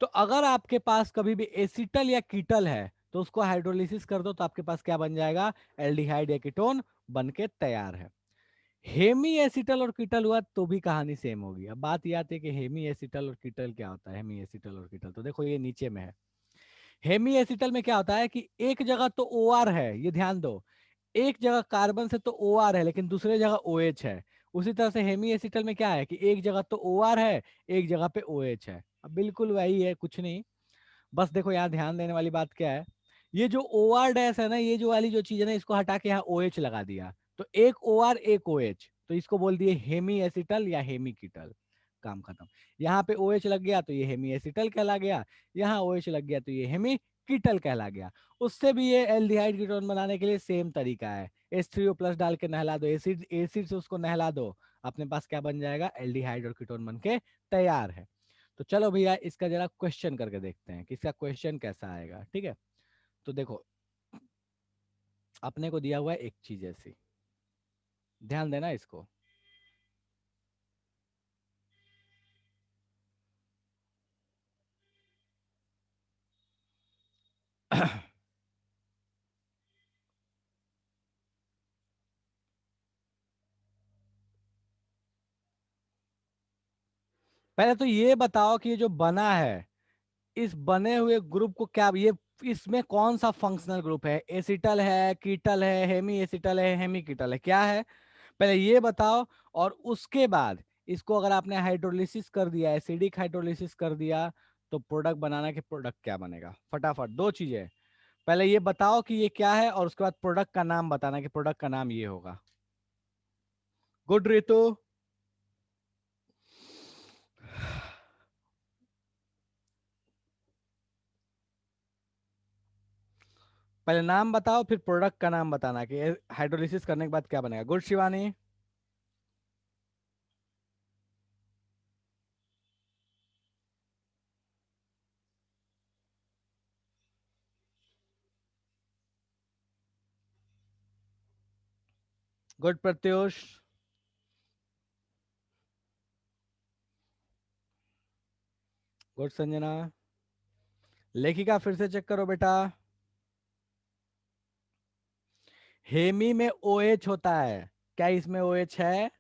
तो अगर आपके पास कभी भी एसिटल या कीटल है तो उसको हाइड्रोलिसिस कर दो, तो आपके पास क्या बन जाएगा? एल्डिहाइड या कीटोन बन के तैयार है। हेमी एसिटल और कीटल हुआ तो भी कहानी सेम होगी। अब बात ये आती है कि हेमी एसिटल और कीटल क्या होता है। हेमी एसिटल और कीटल तो देखो ये नीचे में है। हेमी एसिटल में क्या होता है कि एक जगह तो ओ आर है, ये ध्यान दो, एक जगह कार्बन से तो ओ आर है लेकिन दूसरे जगह ओ एच है। उसी तरह से हेमी एसिटल में क्या है कि एक जगह तो ओ आर है, एक जगह पे ओ एच है। अब बिल्कुल वही है, कुछ नहीं। बस देखो यहाँ ध्यान देने वाली बात क्या है, ये जो ओ आर डैश है ना, ये जो वाली जो चीज है ना, इसको हटा के यहाँ ओ एच लगा दिया, तो एक ओ आर एक ओ एच, तो इसको बोल दिए हेमी एसिटल या हेमी कीटल, काम खत्म। यहाँ पे ओ एच लग गया तो ये हेमी एसिटल कहला गया, यहाँ ओ एच लग गया तो ये हेमी कीटल कहला गया। उससे भी ये एल्डिहाइड कीटोन बनाने के लिए सेम तरीका है, H3O प्लस डाल के नहला दो, एसिड एसिड से उसको नहला दो, अपने पास क्या बन जाएगा? एल्डिहाइड और कीटोन बन के तैयार है। तो चलो भैया इसका जरा क्वेश्चन करके देखते हैं कि इसका क्वेश्चन कैसा आएगा, ठीक है। तो देखो अपने को दिया हुआ है एक चीज ऐसी, ध्यान देना इसको। पहले तो ये बताओ कि ये जो बना है, इस बने हुए ग्रुप को क्या ये, इसमें कौन सा फंक्शनल ग्रुप है? एसिटल है, कीटल है, हेमी एसिटल है, हेमी कीटल है, क्या है? पहले ये बताओ। और उसके बाद इसको अगर आपने हाइड्रोलिसिस कर दिया, एसिडिक हाइड्रोलिसिस कर दिया, तो प्रोडक्ट बनाना के प्रोडक्ट क्या बनेगा? फटाफट दो चीजें, पहले ये बताओ कि ये क्या है, और उसके बाद प्रोडक्ट का नाम बताना कि प्रोडक्ट का नाम ये होगा। गुड रितु। पहले नाम बताओ, फिर प्रोडक्ट का नाम बताना कि हाइड्रोलिसिस करने के बाद क्या बनेगा। Good Shivani. Good Pratyush. Good Sanjana. लेखिका फिर से चेक करो बेटा। हेमी में OH होता है, क्या इसमें OH है?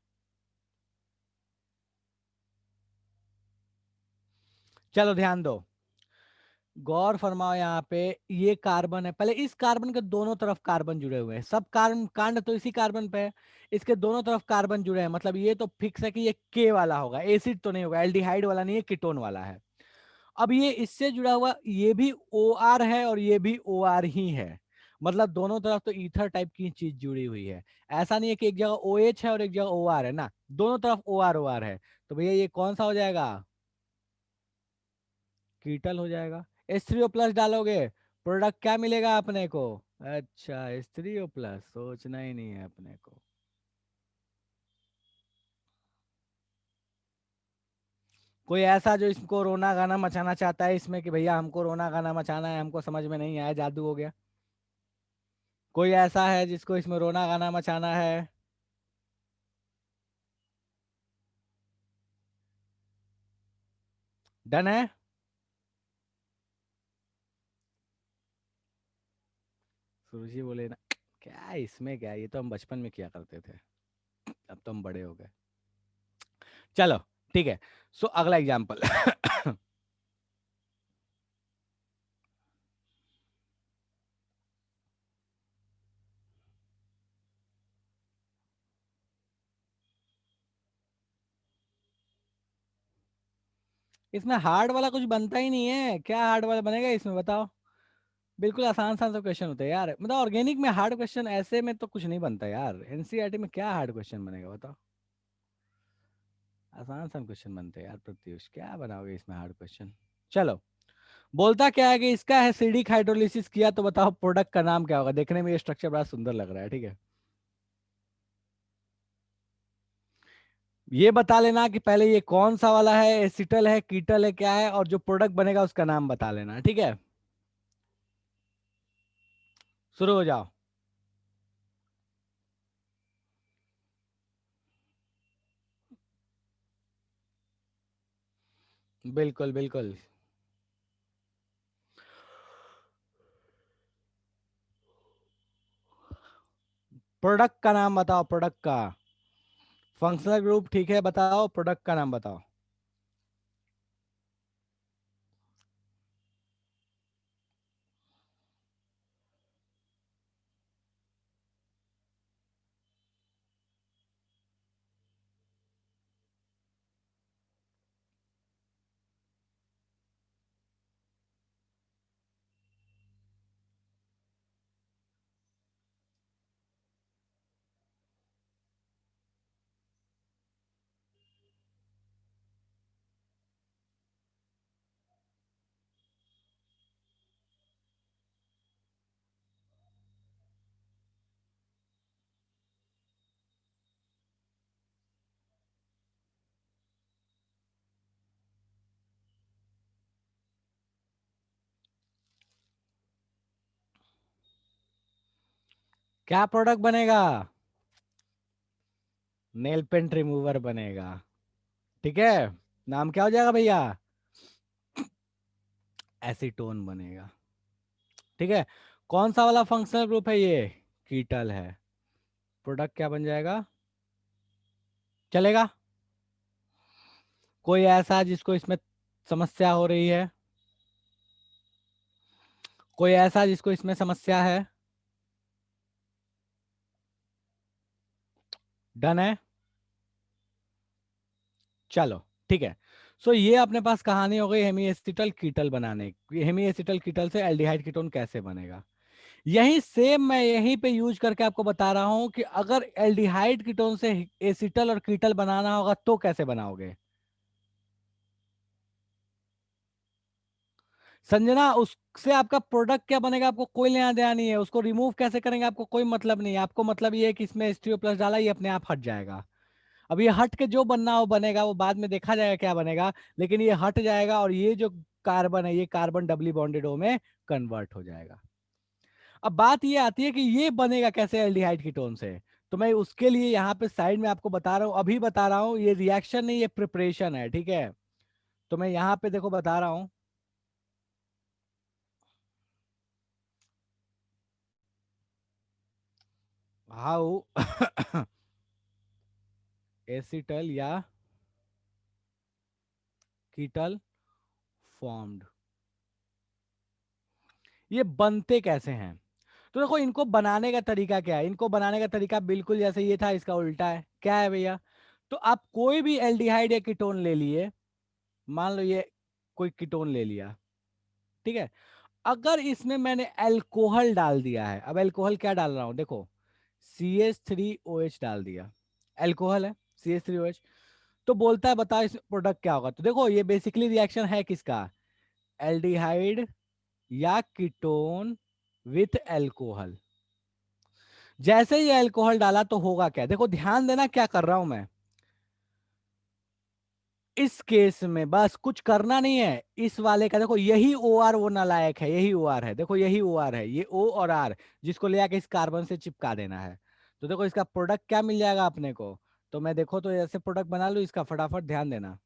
चलो ध्यान दो, गौर फरमाओ यहाँ पे। ये कार्बन है, पहले इस कार्बन के दोनों तरफ कार्बन जुड़े हुए हैं, सब कार्बन कांड तो इसी कार्बन पे है। इसके दोनों तरफ कार्बन जुड़े हैं, मतलब ये तो फिक्स है कि ये के वाला होगा, एसिड तो नहीं होगा, एल्डिहाइड वाला नहीं है, कीटोन वाला है। अब ये इससे जुड़ा हुआ, ये भी OR है और ये भी OR ही है, मतलब दोनों तरफ तो ईथर टाइप की चीज जुड़ी हुई है। ऐसा नहीं है कि एक जगह OH है और एक जगह OR है ना, दोनों तरफ OR OR है। तो भैया ये कौन सा हो जाएगा? कीटल हो जाएगा। H3O+ डालोगे, प्रोडक्ट क्या मिलेगा अपने को? अच्छा, H3O+, सोचना ही नहीं है अपने को। कोई ऐसा जो इसको रोना गाना मचाना चाहता है इसमें कि भैया हमको रोना गाना मचाना है, हमको समझ में नहीं आया, जादू हो गया? कोई ऐसा है जिसको इसमें रोना गाना मचाना है? डन है। सुरुचि बोले ना, क्या इसमें क्या है? ये तो हम बचपन में किया करते थे, अब तो हम बड़े हो गए। चलो ठीक है। सो अगला एग्जाम्पल। इसमें हार्ड वाला कुछ बनता ही नहीं है, क्या हार्ड वाला बनेगा इसमें बताओ? बिल्कुल आसान सा तो क्वेश्चन होता है यार, मतलब ऑर्गेनिक में हार्ड क्वेश्चन ऐसे में तो कुछ नहीं बनता यार, एनसीईआरटी में क्या हार्ड क्वेश्चन बनेगा बताओ? आसान सा क्वेश्चन बनते हैं यार प्रत्युष, क्या बनाओगे इसमें हार्ड क्वेश्चन? चलो, बोलता क्या है कि इसका एसिडिक हाइड्रोलिसिस किया, तो बताओ प्रोडक्ट का नाम क्या होगा? देखने में ये स्ट्रक्चर बड़ा सुंदर लग रहा है, ठीक है। ये बता लेना कि पहले ये कौन सा वाला है, एसिटल है, कीटल है, क्या है, और जो प्रोडक्ट बनेगा उसका नाम बता लेना, ठीक है। शुरू हो जाओ। बिल्कुल बिल्कुल। प्रोडक्ट का नाम बताओ, प्रोडक्ट का। फंक्शनल ग्रुप ठीक है, बताओ प्रोडक्ट का नाम बताओ। क्या प्रोडक्ट बनेगा? नेल पेंट रिमूवर बनेगा, ठीक है। नाम क्या हो जाएगा भैया? एसीटोन बनेगा, ठीक है। कौन सा वाला फंक्शनल ग्रुप है ये? कीटल है। प्रोडक्ट क्या बन जाएगा? चलेगा? कोई ऐसा जिसको इसमें समस्या हो रही है? कोई ऐसा जिसको इसमें समस्या है? डन है। चलो ठीक है। सो ये अपने पास कहानी हो गई हेमी एसिटल कीटल बनाने की। हेमी एसिटल कीटल से एल्डिहाइड कीटोन कैसे बनेगा। यही सेम मैं यहीं पे यूज करके आपको बता रहा हूं कि अगर एल्डिहाइड कीटोन से एसिटल और कीटल बनाना होगा तो कैसे बनाओगे। संजना, उससे आपका प्रोडक्ट क्या बनेगा आपको कोई लेना देना नहीं है। उसको रिमूव कैसे करेंगे आपको कोई मतलब नहीं है। आपको मतलब ये है कि इसमें H2O प्लस डाला, ये अपने आप हट जाएगा। अब ये हट के जो बनना हो बनेगा, वो बाद में देखा जाएगा क्या बनेगा। लेकिन ये हट जाएगा और ये जो कार्बन है, ये कार्बन डबली बॉन्डेड O में कन्वर्ट हो जाएगा। अब बात ये आती है कि ये बनेगा कैसे एल्डिहाइड कीटोन से। तो मैं उसके लिए यहाँ पे साइड में आपको बता रहा हूँ, अभी बता रहा हूँ। ये रिएक्शन नहीं, ये प्रिपरेशन है, ठीक है। तो मैं यहाँ पे देखो बता रहा हूँ। हाउ एसिटल या कीटल फॉर्म्ड, ये बनते कैसे हैं। तो देखो इनको बनाने का तरीका क्या है। इनको बनाने का तरीका बिल्कुल जैसे ये था, इसका उल्टा है। क्या है भैया। तो आप कोई भी एल्डिहाइड या कीटोन ले लिए। मान लो ये कोई कीटोन ले लिया, ठीक है। अगर इसमें मैंने अल्कोहल डाल दिया है, अब अल्कोहल क्या डाल रहा हूं देखो, CH3OH डाल दिया। अल्कोहल है, CH3OH। तो बोलता है बताओ इस प्रोडक्ट क्या होगा। तो देखो ये बेसिकली रिएक्शन है किसका, एल्डिहाइड या कीटोन विथ अल्कोहल। जैसे ही अल्कोहल डाला तो होगा क्या, देखो ध्यान देना क्या कर रहा हूं मैं। इस केस में बस कुछ करना नहीं है। इस वाले का देखो, यही ओ आर वो नालायक है, यही ओ आर है। देखो यही ओ आर है, ये ओ और आर जिसको ले आके इस कार्बन से चिपका देना है। तो देखो इसका प्रोडक्ट क्या मिल जाएगा अपने को। तो मैं देखो तो ऐसे प्रोडक्ट बना लू इसका, फटाफट ध्यान देना।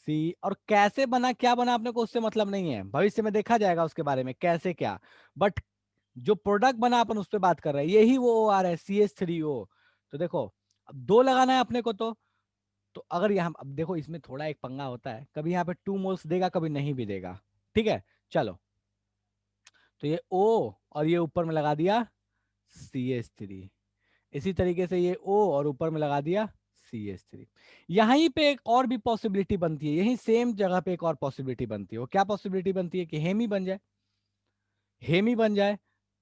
सी और कैसे बना क्या बना अपने को उससे मतलब नहीं है, भविष्य में देखा जाएगा उसके बारे में कैसे क्या। बट जो प्रोडक्ट बना अपन उस पर बात कर रहे हैं, यही वो ओ आर है, CH3O। तो देखो अब दो लगाना है अपने को। तो अगर यहाँ अब देखो इसमें थोड़ा एक पंगा होता है, कभी यहाँ पे 2 मोल्स देगा, कभी नहीं भी देगा, ठीक है। चलो, तो ये O और ये ऊपर में लगा दिया CH3। इसी तरीके से ये O और ऊपर में लगा दिया CH3। यहीं पे एक और भी पॉसिबिलिटी बनती है, यही सेम जगह पे एक और पॉसिबिलिटी बनती है। वो क्या पॉसिबिलिटी बनती है कि हेमी बन जाए। हेमी बन जाए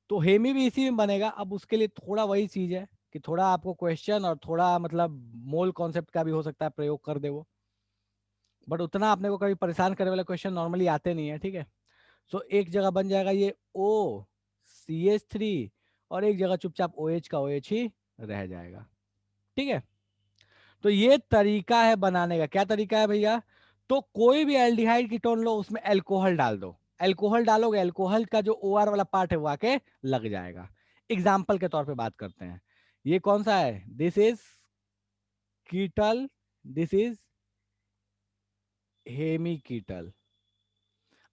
तो हेमी भी इसी में बनेगा। अब उसके लिए थोड़ा वही चीज है कि थोड़ा आपको क्वेश्चन और थोड़ा मतलब मोल कॉन्सेप्ट का भी हो सकता है प्रयोग कर दे वो। बट उतना आपने को कभी परेशान करने वाले क्वेश्चन नॉर्मली आते नहीं है, ठीक है। सो एक जगह बन जाएगा ये O CH3, और एक जगह चुपचाप OH का OH ही रह जाएगा, ठीक है। तो ये तरीका है बनाने का। क्या तरीका है भैया। तो कोई भी एल्डिहाइड कीटोन लो, उसमें अल्कोहल डाल दो। अल्कोहल डालोगे, अल्कोहल का जो OR वाला पार्ट है वो आके लग जाएगा। एग्जाम्पल के तौर पे बात करते हैं। ये कौन सा है, this is ketal, this is hemiketal.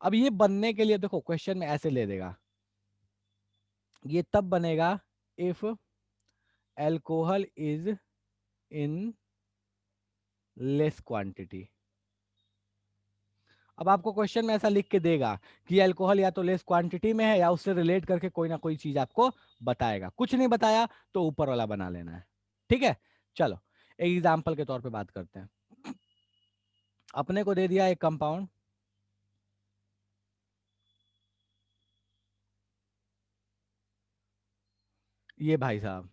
अब ये बनने के लिए देखो क्वेश्चन में ऐसे ले देगा, ये तब बनेगा if alcohol is in less quantity. अब आपको क्वेश्चन में ऐसा लिख के देगा कि अल्कोहल या तो लेस क्वांटिटी में है, या उससे रिलेट करके कोई ना कोई चीज आपको बताएगा। कुछ नहीं बताया तो ऊपर वाला बना लेना है, ठीक है। चलो एक एग्जांपल के तौर पे बात करते हैं। अपने को दे दिया एक कंपाउंड, ये भाई साहब,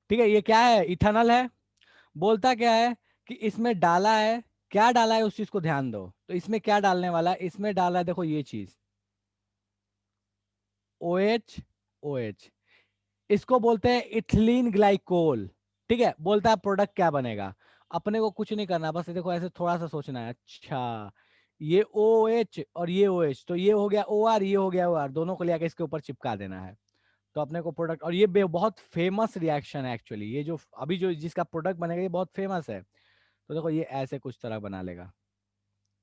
ठीक है। ये क्या है, इथेनॉल है। बोलता क्या है कि इसमें डाला है, क्या डाला है उस चीज को ध्यान दो। तो इसमें क्या डालने वाला है, इसमें डाला है देखो ये चीज OH OH, इसको बोलते हैं इथिलीन ग्लाइकोल, ठीक है। बोलता है प्रोडक्ट क्या बनेगा। अपने को कुछ नहीं करना, बस देखो ऐसे थोड़ा सा सोचना है। अच्छा ये OH और ये OH, तो ये हो गया OR, ये हो गया OR, दोनों को लेकर इसके ऊपर चिपका देना है। तो अपने को प्रोडक्ट, और ये बहुत फेमस रिएक्शन है एक्चुअली। ये जो अभी जो जिसका प्रोडक्ट बनेगा ये बहुत फेमस है। तो देखो ये ऐसे कुछ तरह बना लेगा,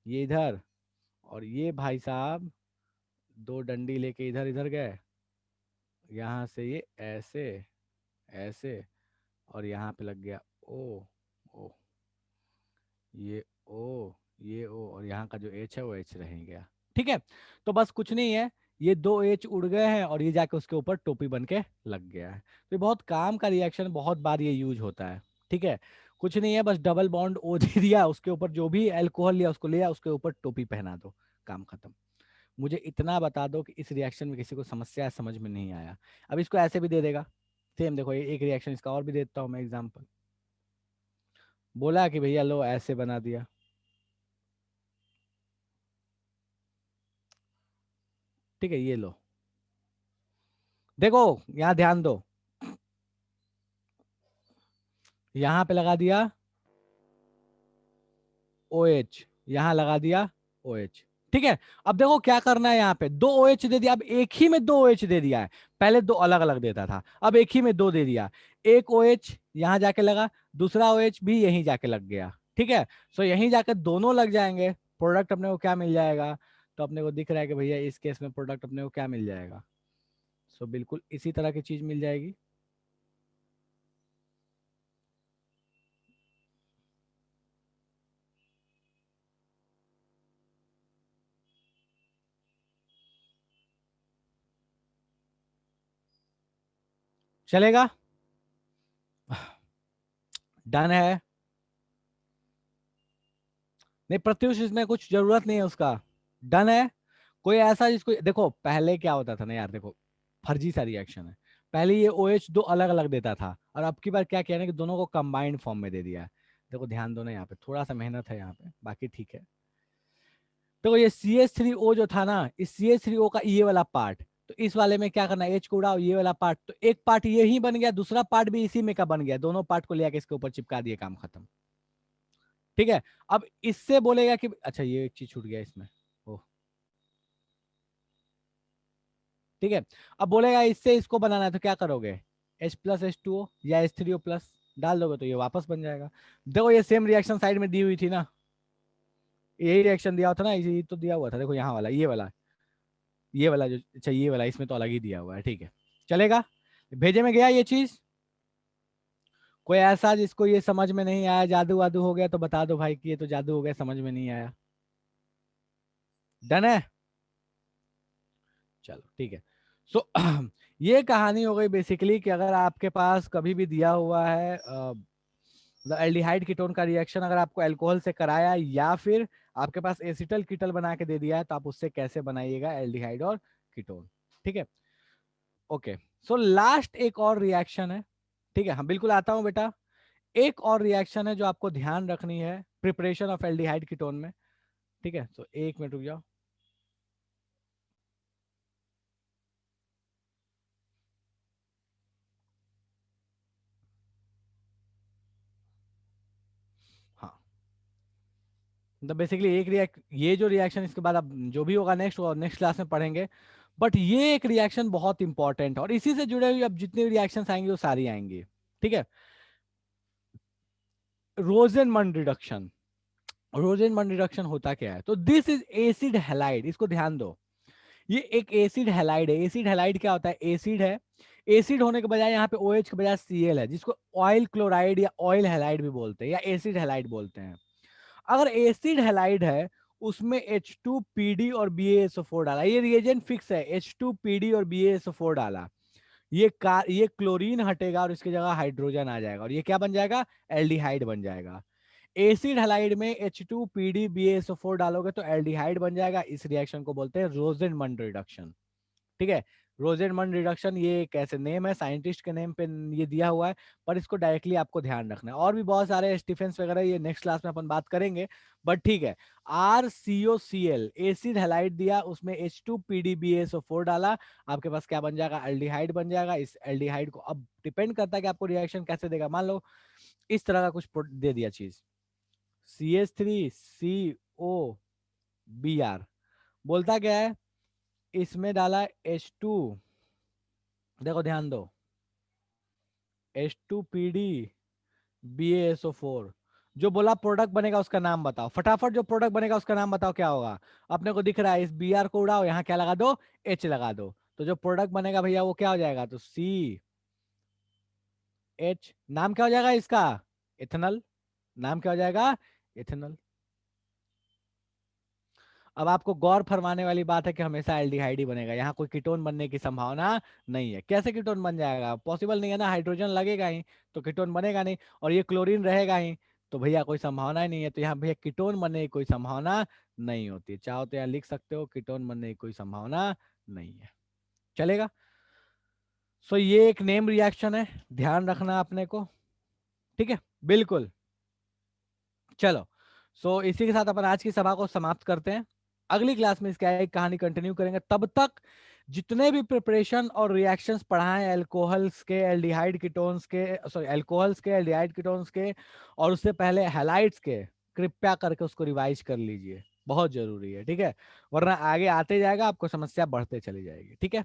ये इधर, और ये भाई साहब दो डंडी लेके इधर इधर गए, यहाँ से ये ऐसे ऐसे, और यहाँ पे लग गया ओ। ओ ये ओ, ये ओ, और यहाँ का जो एच है वो एच रह गया। ठीक है, तो बस कुछ नहीं है, ये दो एच उड़ गए हैं और ये जाके उसके ऊपर टोपी बन के लग गया है। तो ये बहुत काम का रिएक्शन, बहुत बार ये यूज होता है। ठीक है, कुछ नहीं है, बस डबल बॉन्ड ओ दे दिया, उसके ऊपर जो भी अल्कोहल लिया उसको लिया, उसके ऊपर टोपी पहना दो, काम खत्म। मुझे इतना बता दो कि इस रिएक्शन में किसी को समस्या है, समझ में नहीं आया। अब इसको ऐसे भी दे देगा, सेम देखो, ये एक रिएक्शन इसका और भी देता हूँ मैं एग्जांपल। बोला कि भैया लो ऐसे बना दिया, ठीक है, ये लो, देखो यहाँ ध्यान दो, यहाँ पे लगा दिया ओ एच, यहाँ लगा दिया ओ एच। ठीक है, अब देखो क्या करना है, यहाँ पे दो ओ एच दे दिया, अब एक ही में दो ओ एच दे दिया है। पहले दो अलग अलग देता था, अब एक ही में दो दे दिया। एक ओ एच यहाँ जाके लगा, दूसरा ओ एच भी यहीं जाके लग गया। ठीक है, सो यहीं जाके दोनों लग जाएंगे, प्रोडक्ट अपने को क्या मिल जाएगा? तो अपने को दिख रहा है कि भैया इस केस में प्रोडक्ट अपने को क्या मिल जाएगा? सो बिल्कुल इसी तरह की चीज मिल जाएगी। चलेगा? डन है? नहीं प्रत्युष, इसमें कुछ जरूरत नहीं है उसका। डन है? कोई ऐसा जिसको, देखो पहले क्या होता था ना यार, देखो फर्जी सा रिएक्शन है। पहले ये ओ एच दो अलग अलग देता था, और अब की बार क्या किया ना कि दोनों को कंबाइंड फॉर्म में दे दिया है। देखो ध्यान दो ना, यहाँ पे थोड़ा सा मेहनत है यहाँ पे, बाकी ठीक है। देखो ये सी एच थ्री ओ जो था ना, इस सी एच थ्री ओ का ये वाला पार्ट, तो इस वाले में क्या करना है, एच को उड़ाओ, ये वाला पार्ट, तो एक पार्ट ये ही बन गया, दूसरा पार्ट भी इसी में का बन गया, दोनों पार्ट को ले आके इसके ऊपर चिपका दिए, काम खत्म। ठीक है, अब इससे बोलेगा कि अच्छा ये एक चीज छूट गया इसमें, ओह, ठीक है, अब बोलेगा इससे इसको बनाना है तो क्या करोगे? H plus H two O या H3O प्लस डाल दोगे तो ये वापस बन जाएगा। देखो ये सेम रिएक्शन साइड में दी हुई थी ना, यही रिएक्शन दिया हुआ था ना, ये तो दिया हुआ था, देखो यहाँ वाला, ये वाला जो, अच्छा ये वाला इसमें तो अलग ही दिया हुआ है। ठीक है, चलेगा? भेजे में गया ये चीज? कोई ऐसा जिसको ये समझ में नहीं आया, जादू वादू हो गया तो बता दो भाई कि ये तो जादू हो गया, समझ में नहीं आया। डन है? चलो ठीक है। सो ये कहानी हो गई बेसिकली कि अगर आपके पास कभी भी दिया हुआ है मतलब एल्डिहाइड कीटोन का रिएक्शन अगर आपको अल्कोहल से कराया, या फिर आपके पास एसिटल कीटल बना के दे दिया है, तो आप उससे कैसे बनाइएगा एल्डिहाइड और कीटोन। ठीक है, ओके। सो लास्ट एक और रिएक्शन है, ठीक है, हम बिल्कुल आता हूं बेटा। एक और रिएक्शन है जो आपको ध्यान रखनी है प्रिपरेशन ऑफ एल्डिहाइड कीटोन में। ठीक है, सो एक मिनट रुक जाओ। हाँ, मतलब बेसिकली एक रिएक्ट, ये जो रिएक्शन इसके बाद अब जो भी होगा नेक्स्ट, और नेक्स्ट क्लास में पढ़ेंगे, बट ये एक रिएक्शन बहुत इंपॉर्टेंट है, और इसी से जुड़े हुए अब जितने भी रिएक्शंस आएंगे वो सारी आएंगी। ठीक है, रोजेनमंड रिडक्शन। रोजेनमंड रिडक्शन होता क्या है? तो दिस इज एसिड हैलाइड, इसको ध्यान दो, ये एक एसिड हैलाइड है। एसिड हैलाइड क्या होता है? एसिड है, एसिड होने के बजाय यहाँ पे OH के बजाय Cl है, जिसको ऑयल क्लोराइड या ऑयल हैलाइड भी बोलते हैं, या एसिड हैलाइड बोलते हैं। अगर एसिड हैलाइड है, उसमें H2PD और BaSO4 डाला, ये रिएजेंट फिक्स है, H2PD और BaSO4 डाला, ये क्लोरीन हटेगा और इसकी जगह हाइड्रोजन आ जाएगा, और ये क्या बन जाएगा? एल्डिहाइड बन जाएगा। एसिड हैलाइड में H2PD BaSO4 डालोगे तो एल्डिहाइड बन जाएगा। इस रिएक्शन को बोलते हैं रोजेनमंड रिडक्शन। ठीक है, रोजेनमंड रिडक्शन ये एक ऐसे नेम है, साइंटिस्ट के नेम पे ये दिया हुआ है, पर इसको डायरेक्टली आपको ध्यान रखना है। और भी बहुत सारे स्टीफेंस वगैरह, ये नेक्स्ट क्लास में अपन बात करेंगे, बट ठीक है। RCOCl एसिड हैलाइड दिया, उसमें H2PDBaSO4 डाला, आपके पास क्या बन जाएगा? एल्डिहाइड बन जाएगा। इस एल्डिहाइड को अब डिपेंड करता है कि आपको रिएक्शन कैसे देगा। मान लो इस तरह का कुछ दे दिया चीज, CH3CO Br, बोलता क्या है? इसमें डाला H2, देखो ध्यान दो, H2PD BaSO4, जो बोला प्रोडक्ट बनेगा उसका नाम बताओ फटाफट, जो प्रोडक्ट बनेगा उसका नाम बताओ क्या होगा? अपने को दिख रहा है, इस Br को उड़ाओ, यहाँ क्या लगा दो? H लगा दो, तो जो प्रोडक्ट बनेगा भैया वो क्या हो जाएगा? तो CH, नाम क्या हो जाएगा इसका? इथेनॉल। नाम क्या हो जाएगा? इथेनॉल। अब आपको गौर फरमाने वाली बात है कि हमेशा एल्डिहाइड ही बनेगा, यहाँ कोई कीटोन बनने की संभावना नहीं है। कैसे कीटोन बन जाएगा, पॉसिबल नहीं है ना, हाइड्रोजन लगेगा ही तो कीटोन बनेगा नहीं, और ये क्लोरीन रहेगा ही, तो भैया कोई संभावना ही नहीं है। तो यहाँ भैया कीटोन बनने की कोई संभावना नहीं होती। चाहो तो यहाँ लिख सकते हो कीटोन बनने की कोई संभावना नहीं है, चलेगा। सो ये एक नेम रिएक्शन है, ध्यान रखना अपने को, ठीक है, बिल्कुल। चलो, सो इसी के साथ अपन आज की सभा को समाप्त करते हैं। अगली क्लास में इसकी एक कहानी कंटिन्यू करेंगे। तब तक जितने भी प्रिपरेशन और रिएक्शंस पढ़ाए अल्कोहल्स के, एल्डिहाइड कीटोन्स के, सॉरी अल्कोहल्स के, एल्डिहाइड कीटोन्स के, और उससे पहले हैलाइड्स के, कृपया करके उसको रिवाइज कर लीजिए, बहुत जरूरी है, ठीक है, वरना आगे आते जाएगा आपको समस्या बढ़ते चली जाएगी, ठीक है।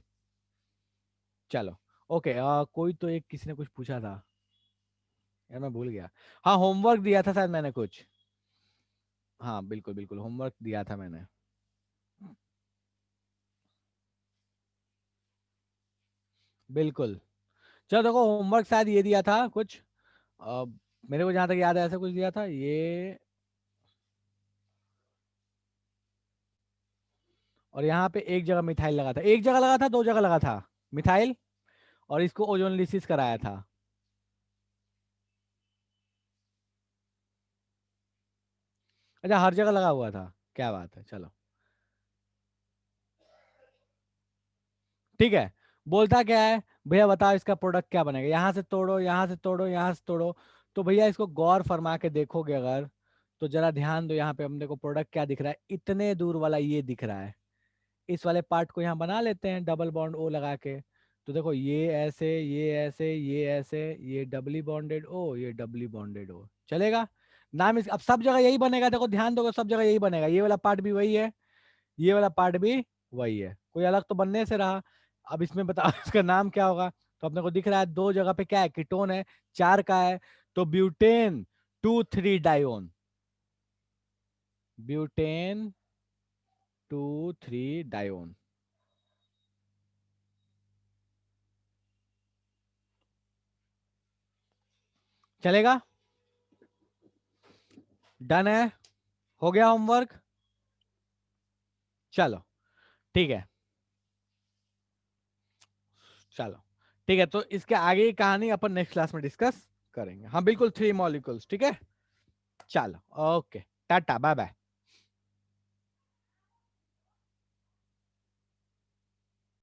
चलो, ओके। कोई तो एक किसी ने कुछ पूछा था यार, मैं भूल गया। हाँ, होमवर्क दिया था शायद मैंने कुछ। हाँ बिल्कुल बिल्कुल, होमवर्क दिया था मैंने। बिल्कुल। चलो देखो, होमवर्क शायद ये दिया था कुछ, अ, मेरे को जहां तक याद है ऐसा कुछ दिया था ये। और यहाँ पे एक जगह मिथाइल लगा था, एक जगह लगा था, दो जगह लगा था मिथाइल, और इसको ओजोनलिसिस कराया था। अच्छा, हर जगह लगा हुआ था, क्या बात है, चलो ठीक है। बोलता क्या है, भैया बताओ इसका प्रोडक्ट क्या बनेगा, यहाँ से तोड़ो, यहाँ से तोड़ो, यहाँ से तोड़ो। तो भैया इसको गौर फरमा के देखोगे अगर, तो जरा ध्यान दो, यहाँ पे हमने को प्रोडक्ट क्या दिख रहा है, इतने दूर वाला ये दिख रहा है। इस वाले पार्ट को यहाँ बना लेते हैं डबल बॉन्ड ओ लगा के। तो देखो, ये ऐसे, ये ऐसे, ये ऐसे, ये डबली बॉन्डेड ओ, ये डबली बॉन्डेड ओ, चलेगा। नाम इस अब सब जगह यही बनेगा, देखो ध्यान दोगे, सब जगह यही बनेगा, ये वाला पार्ट भी वही है, ये वाला पार्ट भी वही है, कोई अलग तो बनने से रहा। अब इसमें बताओ इसका नाम क्या होगा। तो अपने को दिख रहा है दो जगह पे क्या है, कीटोन है, चार का है, तो ब्यूटेन 2,3 डायोन, ब्यूटेन 2,3 डायोन, चलेगा। डन है, हो गया होमवर्क। चलो ठीक है, चलो ठीक है, तो इसके आगे की कहानी अपन नेक्स्ट क्लास में डिस्कस करेंगे। हाँ बिल्कुल, 3 मॉलिक्यूल्स, ठीक है। चलो, ओके, टाटा, बाय बाय।